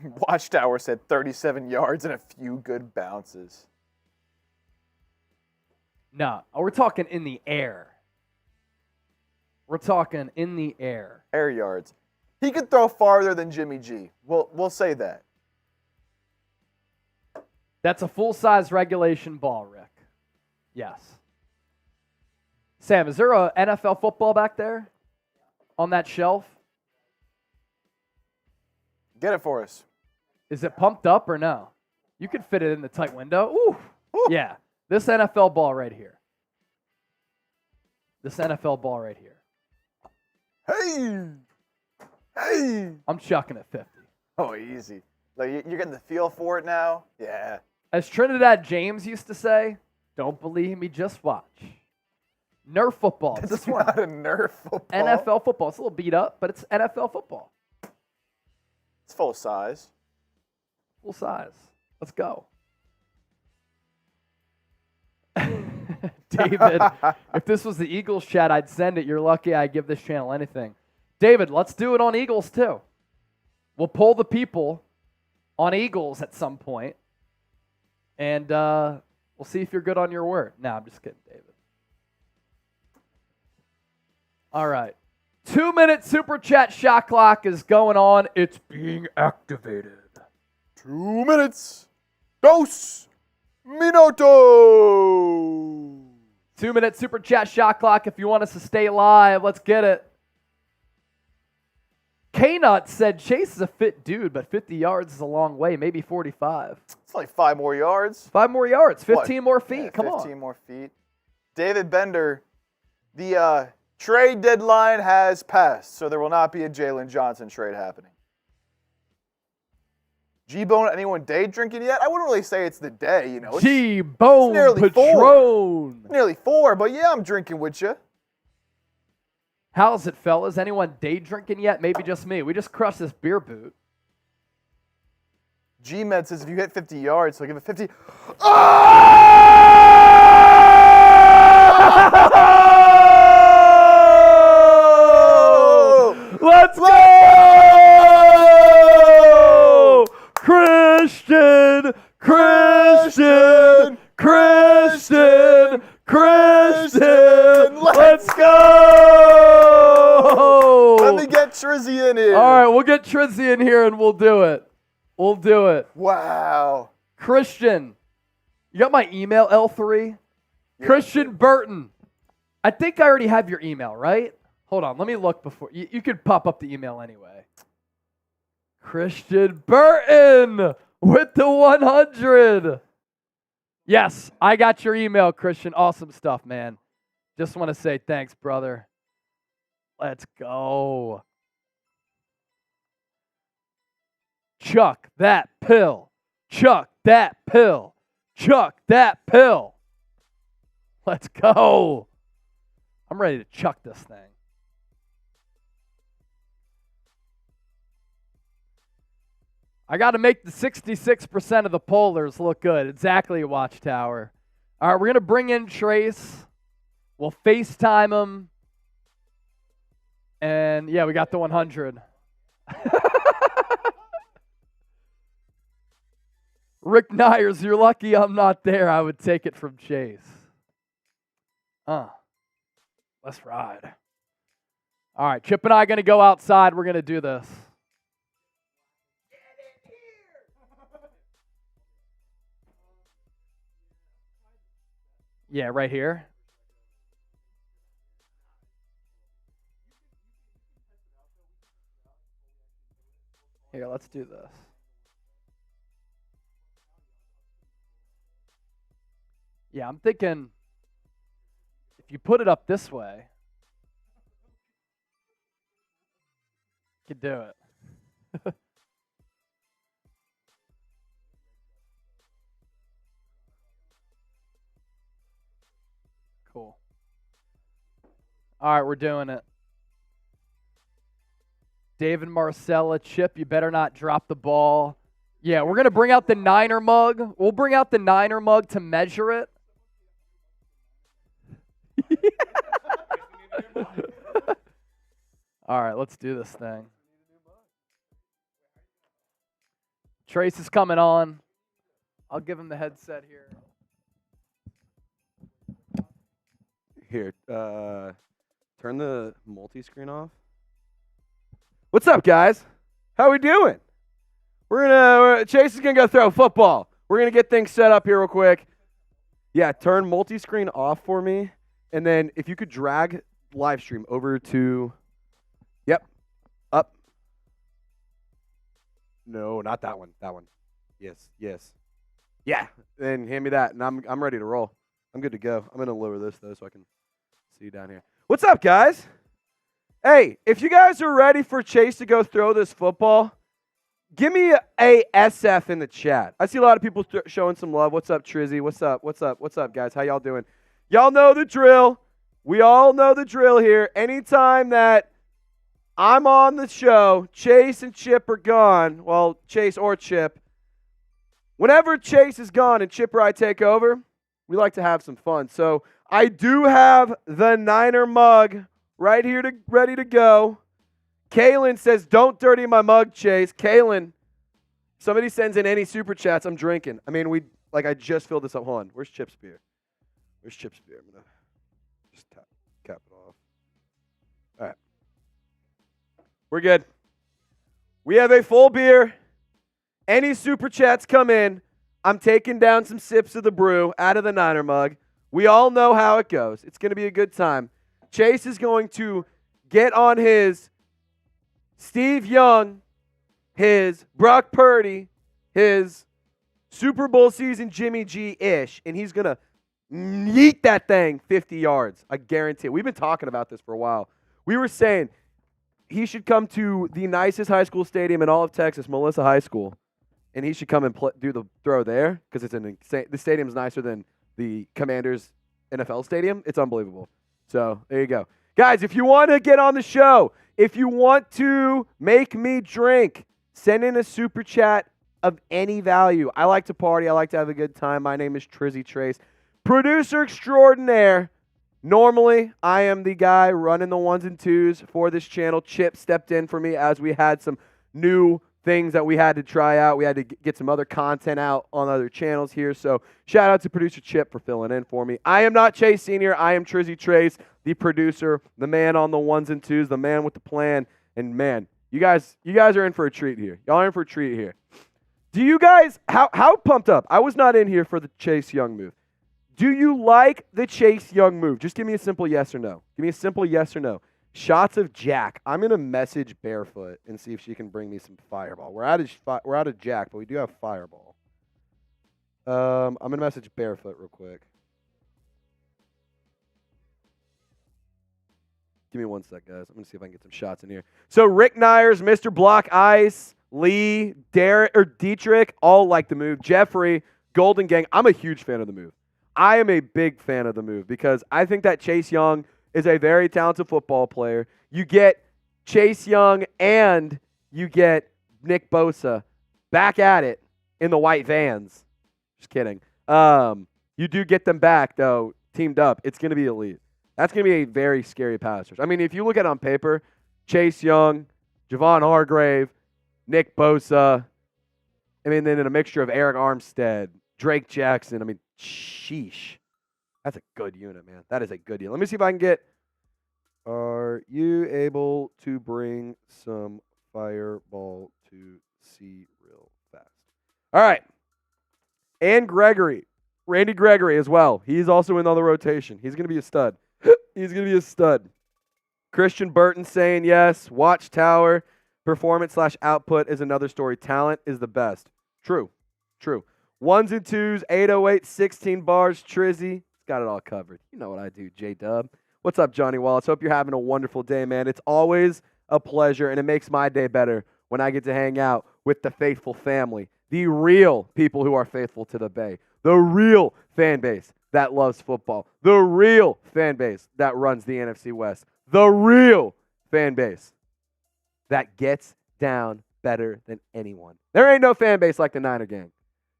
Watchtower said 37 yards and a few good bounces. No, we're talking in the air. We're talking in the air. Air yards. He could throw farther than Jimmy G. We'll say that. That's a full-size regulation ball, Rick. Yes. Sam, is there a NFL football back there on that shelf? Get it for us. Is it pumped up or no? You could fit it in the tight window. Ooh. Ooh. Yeah. This NFL ball right here. This NFL ball right here. Hey! Hey! I'm chucking it 50. Oh, easy. Like you're getting the feel for it now? Yeah. As Trinidad James used to say, don't believe me, just watch. Nerf football. It's not a Nerf football. NFL football. It's a little beat up, but it's NFL football. It's full size. Full size. Let's go. David, if this was the Eagles chat, I'd send it. You're lucky I give this channel anything. David, let's do it on Eagles too. We'll poll the people on Eagles at some point, and we'll see if you're good on your word. No, I'm just kidding, David. All right. 2-minute super chat shot clock is going on. It's being activated. 2 minutes. Dos minutos. 2-minute super chat shot clock. If you want us to stay live, let's get it. K-Nut said Chase is a fit dude, but 50 yards is a long way, maybe 45. It's like 5 more yards. 5 more yards, 15 more feet. Yeah, Come 15 on. more feet. David Bender, the trade deadline has passed, so there will not be a Jalen Johnson trade happening. G-Bone, anyone day drinking yet? I wouldn't really say it's the day, you know. It's G-Bone nearly Patron. nearly 4, but yeah, I'm drinking with you. How's it, fellas? Anyone day drinking yet? Maybe just me. We just crushed this beer boot. G-Med says if you hit 50 yards, he'll give it 50. Oh! Let's go! Christian! Christian! Christian! Christian! Let's go! Let me get Trizzy in here. All right, we'll get Trizzy in here and we'll do it. We'll do it. Wow. Christian, you got my email, L3? Yeah. Christian Burton. I think I already have your email, right? Hold on, let me look before. You could pop up the email anyway. Christian Burton with the 100. Yes, I got your email, Christian. Awesome stuff, man. Just want to say thanks, brother. Let's go. Chuck that pill. Chuck that pill. Chuck that pill. Let's go. I'm ready to chuck this thing. I got to make the 66% of the pollers look good. Exactly, Watchtower. All right, we're going to bring in Trace. We'll FaceTime him. And, yeah, we got the 100. Rick Nyers, you're lucky I'm not there. I would take it from Chase. Let's ride. All right, Chip and I are going to go outside. We're going to do this. Yeah, right here. Here, let's do this. Yeah, I'm thinking if you put it up this way, you could do it. Cool. All right, we're doing it. David Marcella, Chip, you better not drop the ball. Yeah, we're going to bring out the Niner mug. We'll bring out the Niner mug to measure it. All right, let's do this thing. Trace is coming on. I'll give him the headset here. Here, turn the multi-screen off. What's up, guys? How we doing? Chase is gonna go throw football. We're gonna get things set up here real quick. Yeah, turn multi-screen off for me, and then if you could drag live stream over to, yep, up. No, not that one. That one. Yes. Yeah. Then hand me that, and I'm ready to roll. I'm good to go. I'm gonna lower this though, so I can see you down here. What's up, guys? Hey, if you guys are ready for Chase to go throw this football, give me a SF in the chat. I see a lot of people showing some love. What's up, Trizzy? What's up, guys? How y'all doing? Y'all know the drill. We all know the drill here. Anytime that I'm on the show, Chase and Chip are gone. Well, Chase or Chip. Whenever Chase is gone and Chip or I take over, we like to have some fun. So I do have the Niner mug right here ready to go. Kalen says, don't dirty my mug, Chase. Kalen, somebody sends in any super chats, I'm drinking. I mean, I just filled this up. Hold on. Where's Chip's beer? I'm going to just cap it off. All right. We're good. We have a full beer. Any super chats come in, I'm taking down some sips of the brew out of the Niner mug. We all know how it goes. It's going to be a good time. Chase is going to get on his Steve Young, his Brock Purdy, his Super Bowl season Jimmy G-ish, and he's going to yeet that thing 50 yards. I guarantee it. We've been talking about this for a while. We were saying he should come to the nicest high school stadium in all of Texas, Melissa High School, and he should come and do the throw there because the stadium's nicer than the Commanders NFL stadium. It's unbelievable. So there you go. Guys, if you want to get on the show, if you want to make me drink, send in a super chat of any value. I like to party. I like to have a good time. My name is Trizzy Trace, producer extraordinaire. Normally, I am the guy running the ones and twos for this channel. Chip stepped in for me as we had some new things that we had to try out. We had to get some other content out on other channels here. So shout out to producer Chip for filling in for me. I am not Chase Sr. I am Trizzy Trace, the producer, the man on the ones and twos, the man with the plan. And man, you guys are in for a treat here. Y'all are in for a treat here. Do you guys, how pumped up? I was not in here for the Chase Young move. Do you like the Chase Young move? Just give me a simple yes or no. Give me a simple yes or no. Shots of Jack. I'm going to message Barefoot and see if she can bring me some Fireball. We're out of Jack, but we do have Fireball. I'm going to message Barefoot real quick. Give me one sec, guys. I'm going to see if I can get some shots in here. So Rick Nyers, Mr. Block Ice, Lee, Dietrich, all like the move. Jeffrey, Golden Gang. I'm a huge fan of the move. I am a big fan of the move because I think that Chase Young is a very talented football player. You get Chase Young and you get Nick Bosa back at it in the white vans. Just kidding. You do get them back, though, teamed up. It's going to be elite. That's going to be a very scary pass rush. I mean, if you look at it on paper, Chase Young, Javon Hargrave, Nick Bosa, I mean, then in a mixture of Eric Armstead, Drake Jackson, I mean, sheesh. That's a good unit, man. That is a good unit. Let me see if I can get. Are you able to bring some Fireball to see real fast? All right. And Gregory. Randy Gregory as well. He's also in on the rotation. He's going to be a stud. He's going to be a stud. Christian Burton saying yes. Watchtower. Performance/output is another story. Talent is the best. True. Ones and twos, 808, 16 bars. Trizzy. Got it all covered. You know what I do, J-Dub. What's up, Johnny Wallace? Hope you're having a wonderful day, man. It's always a pleasure, and it makes my day better when I get to hang out with the faithful family, the real people who are faithful to the Bay, the real fan base that loves football, the real fan base that runs the NFC West, the real fan base that gets down better than anyone. There ain't no fan base like the Niner Gang.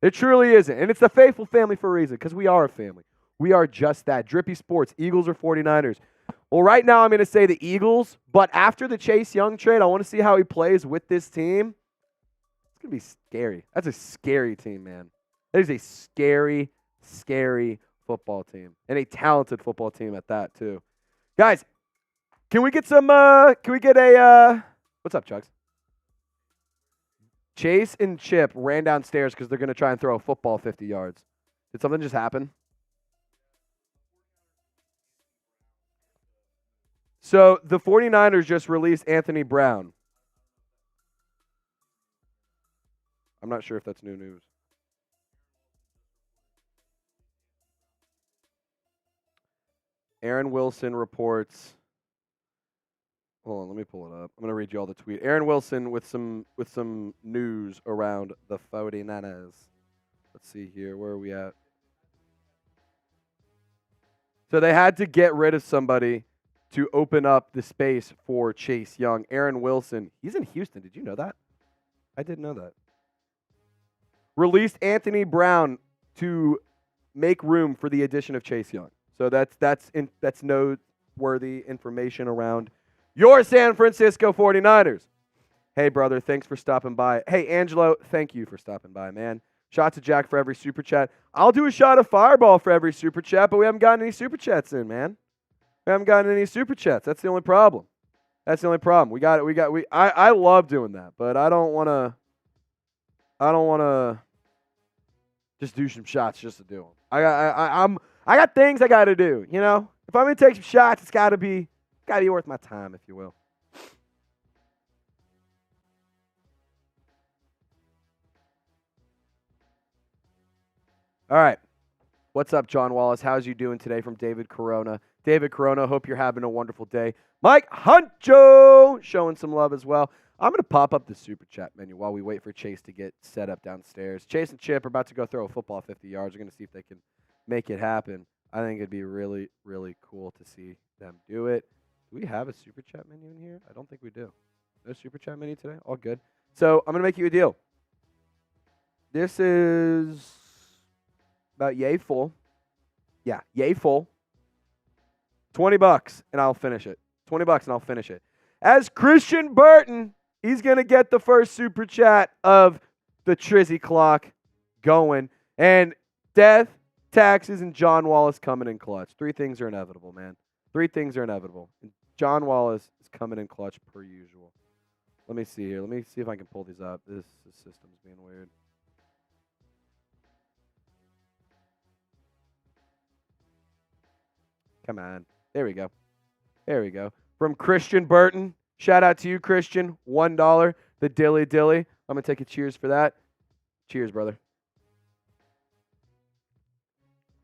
There truly isn't, and it's the faithful family for a reason because we are a family. We are just that. Drippy Sports, Eagles or 49ers? Well, right now I'm going to say the Eagles, but after the Chase Young trade, I want to see how he plays with this team. It's going to be scary. That's a scary team, man. That is a scary, scary football team. And a talented football team at that, too. Guys, can we get some, can we get a, what's up, Chugs? Chase and Chip ran downstairs because they're going to try and throw a football 50 yards. Did something just happen? So the 49ers just released Anthony Brown. I'm not sure if that's new news. Aaron Wilson reports. Hold on, let me pull it up. I'm going to read you all the tweet. Aaron Wilson with some news around the 49ers. Let's see here. Where are we at? So they had to get rid of somebody to open up the space for Chase Young. Aaron Wilson, he's in Houston. Did you know that? I didn't know that. Released Anthony Brown to make room for the addition of Chase Young. So that's noteworthy information around your San Francisco 49ers. Hey, brother, thanks for stopping by. Hey, Angelo, thank you for stopping by, man. Shots to Jack for every super chat. I'll do a shot of Fireball for every super chat, but we haven't gotten any super chats in, man. We haven't gotten any super chats. That's the only problem. That's the only problem. I love doing that, but I don't want to just do some shots just to do them. I got things I got to do, you know? If I'm going to take some shots, it's got to be worth my time, if you will. All right. What's up, John Wallace? How's you doing today from David Corona? David Corona, hope you're having a wonderful day. Mike Huncho showing some love as well. I'm going to pop up the super chat menu while we wait for Chase to get set up downstairs. Chase and Chip are about to go throw a football 50 yards. We're going to see if they can make it happen. I think it'd be really, really cool to see them do it. Do we have a super chat menu in here? I don't think we do. No super chat menu today? All good. So I'm going to make you a deal. This is about yay full. Yeah, yay full. $20 and I'll finish it. $20 and I'll finish it. As Christian Burton, he's going to get the first super chat of the Trizzy clock going. And death, taxes, and John Wallace coming in clutch. Three things are inevitable, man. Three things are inevitable. And John Wallace is coming in clutch per usual. Let me see here. Let me see if I can pull these up. This system's being weird. Come on. There we go. There we go. From Christian Burton. Shout out to you, Christian. $1. The Dilly Dilly. I'm going to take a cheers for that. Cheers, brother.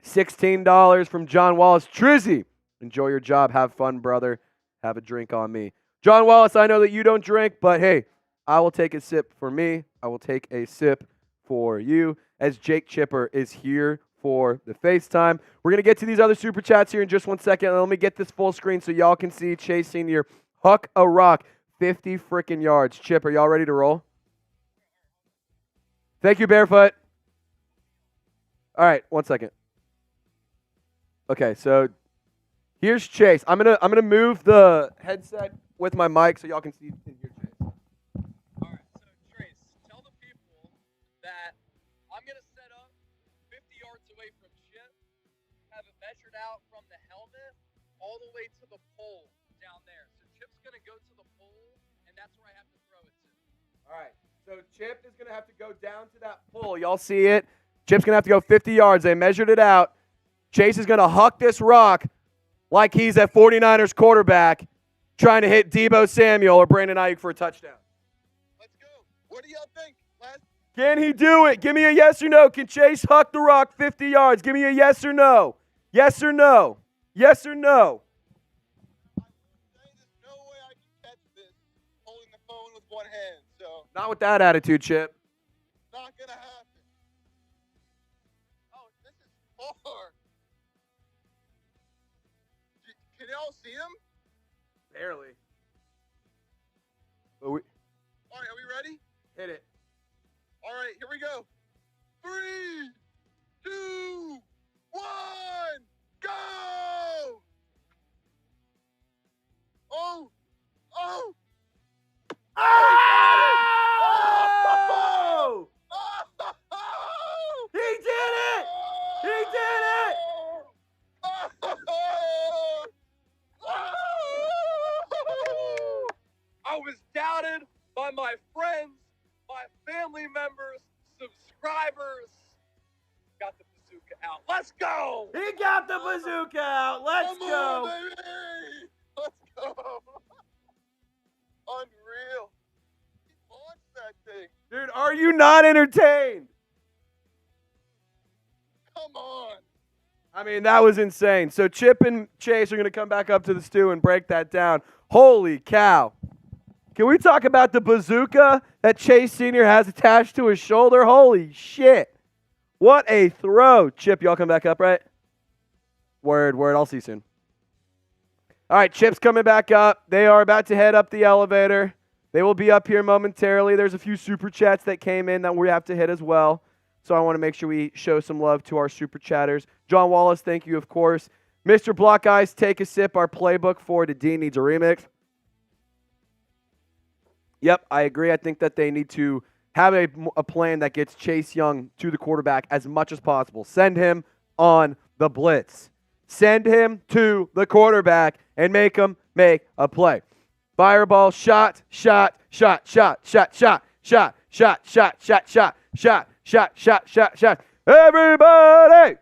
$16 from John Wallace. Trizzy, enjoy your job. Have fun, brother. Have a drink on me. John Wallace, I know that you don't drink, but hey, I will take a sip for me. I will take a sip for you. As Jake Chipper is here for the FaceTime. We're going to get to these other super chats here in just 1 second. Let me get this full screen so y'all can see Chase Sr. huck a rock 50 freaking yards. Chip, are y'all ready to roll? Thank you, Barefoot. All right, 1 second. Okay, so here's Chase. I'm gonna move the headset with my mic so y'all can see and hear Chase. All right, so Trace, tell the people that I'm going to set up 50 yards away from Chip, have it measured out from the helmet all the way to the pole down there. So Chip's going to go to the pole, and that's where I have to throw it to. All right, so Chip is going to have to go down to that pole. Y'all see it? Chip's going to have to go 50 yards. They measured it out. Chase is going to huck this rock like he's a 49ers quarterback trying to hit Deebo Samuel or Brandon Ayuk for a touchdown. Let's go. What do y'all think, Les? Can he do it? Give me a yes or no. Can Chase huck the rock 50 yards? Give me a yes or no. Yes or no. Yes or no. There's no way I can catch this holding the phone with one hand, so Not with that attitude, Chip. not gonna happen. Oh, this is far. Can y'all see him? Barely. But we All right, are we ready? hit it. All right, here we go. 3, 2, 1, go! Oh! Oh! Oh! Let's go. He got the bazooka out. Let's Come go. on, baby. Let's go. Unreal. He launched that thing. Dude, are you not entertained? Come on. I mean, that was insane. So Chip and Chase are going to come back up to the stew and break that down. Holy cow. Can we talk about the bazooka that Chase Sr. has attached to his shoulder? Holy shit. What a throw. Chip, y'all come back up, right? Word. I'll see you soon. All right, Chip's coming back up. They are about to head up the elevator. They will be up here momentarily. There's a few super chats that came in that we have to hit as well. So I want to make sure we show some love to our super chatters. John Wallace, thank you, of course. Mr. Block Eyes, take a sip. Our playbook for the D needs a remix. Yep, I agree. I think that they need to have a plan that gets Chase Young to the quarterback as much as possible. Send him on the blitz. Send him to the quarterback and make him make a play. Fireball, shot. Everybody!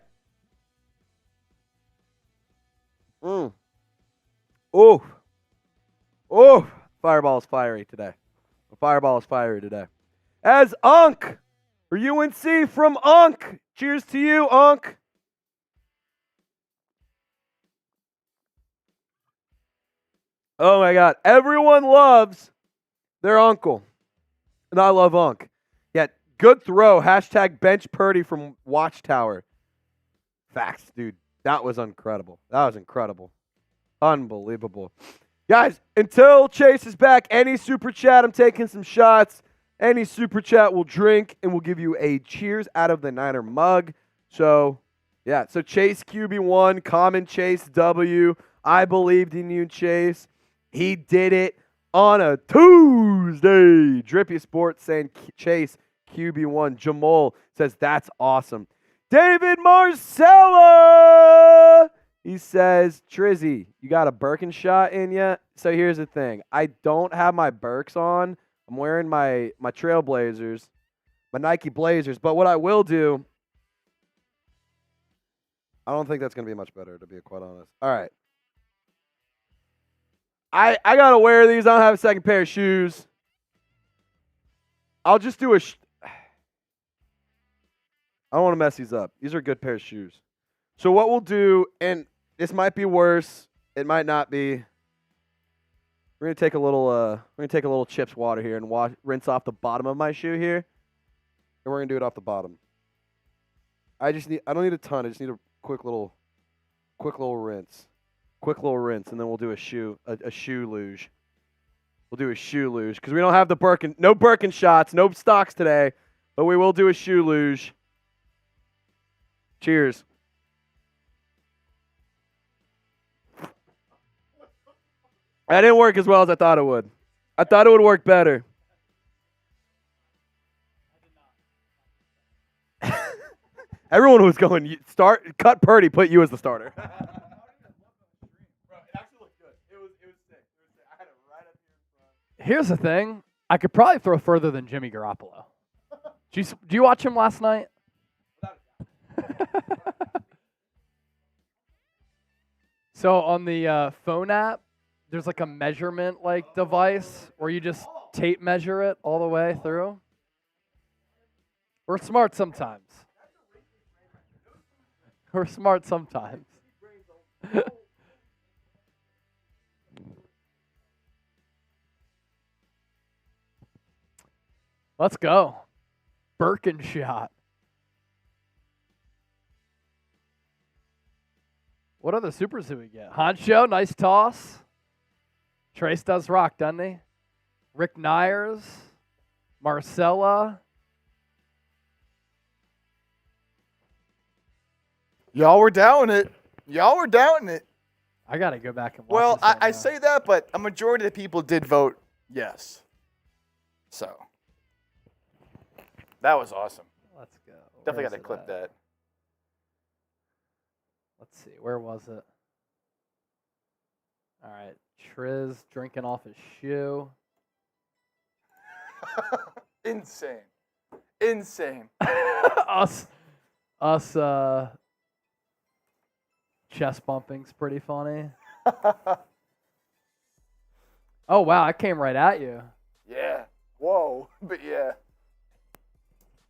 Ooh. Fireball is fiery today. Fireball is fiery today. As Unk for UNC from Unk. Cheers to you, Unk. Oh my God. Everyone loves their uncle. And I love Unk. Yet, good throw. Hashtag bench Purdy from Watchtower. Facts, dude. That was incredible. Unbelievable. Guys, until Chase is back, any super chat, I'm taking some shots. Any super chat will drink, and we'll give you a cheers out of the Niner mug. So, yeah. So, Chase QB1, Common Chase W. I believed in you, Chase. He did it on a Tuesday. Drippy Sports saying Chase QB1. Jamal says that's awesome. David Marcella! He says, Trizzy, you got a Birkin shot in yet? So here's the thing. I don't have my Birks on. I'm wearing my Trailblazers, my Nike Blazers. But what I will do, I don't think that's going to be much better, to be quite honest. All right. I got to wear these. I don't have a second pair of shoes. I'll just do I don't want to mess these up. These are a good pair of shoes. So what we'll do, and this might be worse. It might not be. We're gonna take a little Chips water here and rinse off the bottom of my shoe here, and we're gonna do it off the bottom. I don't need a ton. I just need a quick little rinse, and then we'll do a shoe luge. We'll do a shoe luge because we don't have no Birkin shots, no stocks today, but we will do a shoe luge. Cheers. That didn't work as well as I thought it would. I thought it would work better. Everyone was going, cut Purdy, put you as the starter. Bro, it actually looked good. It was sick. I had it right up here in front. Here's the thing. I could probably throw further than Jimmy Garoppolo. Do you watch him last night? So on the phone app, there's like a measurement device where you just tape measure it all the way through. We're smart sometimes. Let's go. Birkin shot. What other supers do we get? Honcho, nice toss. Trace does rock, doesn't he? Rick Nyers, Marcella. Y'all were doubting it. I got to go back and watch Well, this one, I say that, but a majority of the people did vote yes. So, that was awesome. Let's go. Definitely Where got to is it clip at? that. Let's see. Where was it? All right. Triz drinking off his shoe. Insane. us Chest bumping's pretty funny. Oh, wow, I came right at you. Yeah. Whoa. But yeah.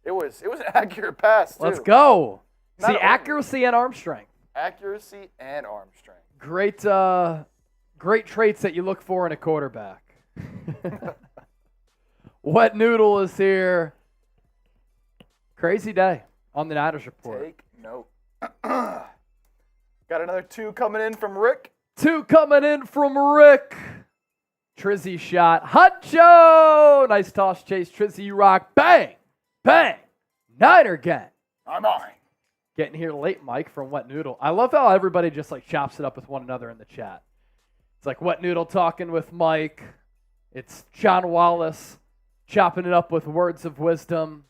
It was an accurate pass, too. Let's go. Not See, only- accuracy and arm strength. Accuracy and arm strength. Great traits that you look for in a quarterback. Wet Noodle is here. Crazy day on the Niners Report. Take note. Got another 2 coming in from Rick. 2 coming in from Rick. Trizzy shot. Huncho! Nice toss, Chase. Trizzy, you rock. Bang! Bang! Niner gang. I'm on. Getting here late, Mike, from Wet Noodle. I love how everybody just like chops it up with one another in the chat. It's like Wet Noodle talking with Mike. It's John Wallace chopping it up with words of wisdom.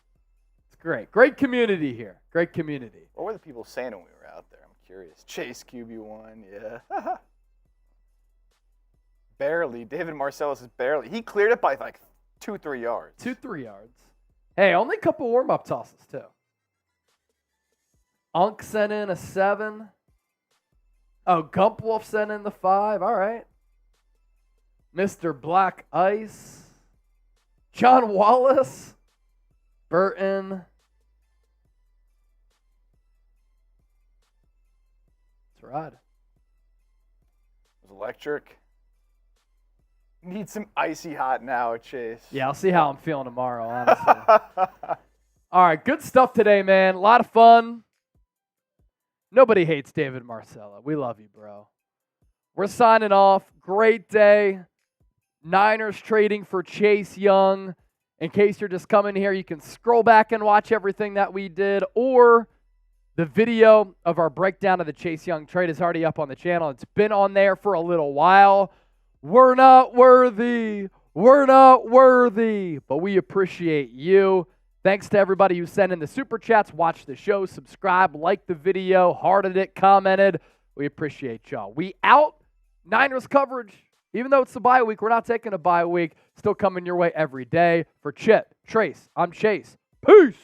It's great. Great community here. Great community. What were the people saying when we were out there? I'm curious. Chase QB1, yeah. Barely. David Marcellus is barely. He cleared it by like 2-3 yards. 2-3 yards. Hey, only a couple warm-up tosses, too. Unk sent in a 7. Oh, Gumpwolf sent in the 5. All right. Mr. Black Ice. John Wallace. Burton. It's Rod. It was electric. Need some icy hot now, Chase. Yeah, I'll see how I'm feeling tomorrow, honestly. All right, good stuff today, man. A lot of fun. Nobody hates David Marcella. We love you, bro. We're signing off. Great day. Niners trading for Chase Young. In case you're just coming here, you can scroll back and watch everything that we did, or the video of our breakdown of the Chase Young trade is already up on the channel. It's been on there for a little while. We're not worthy. We're not worthy. But we appreciate you. Thanks to everybody who sent in the super chats, watched the show, subscribed, liked the video, hearted it, commented. We appreciate y'all. We out. Niners coverage. Even though it's a bye week, we're not taking a bye week. Still coming your way every day. For Chip, Trace, I'm Chase. Peace.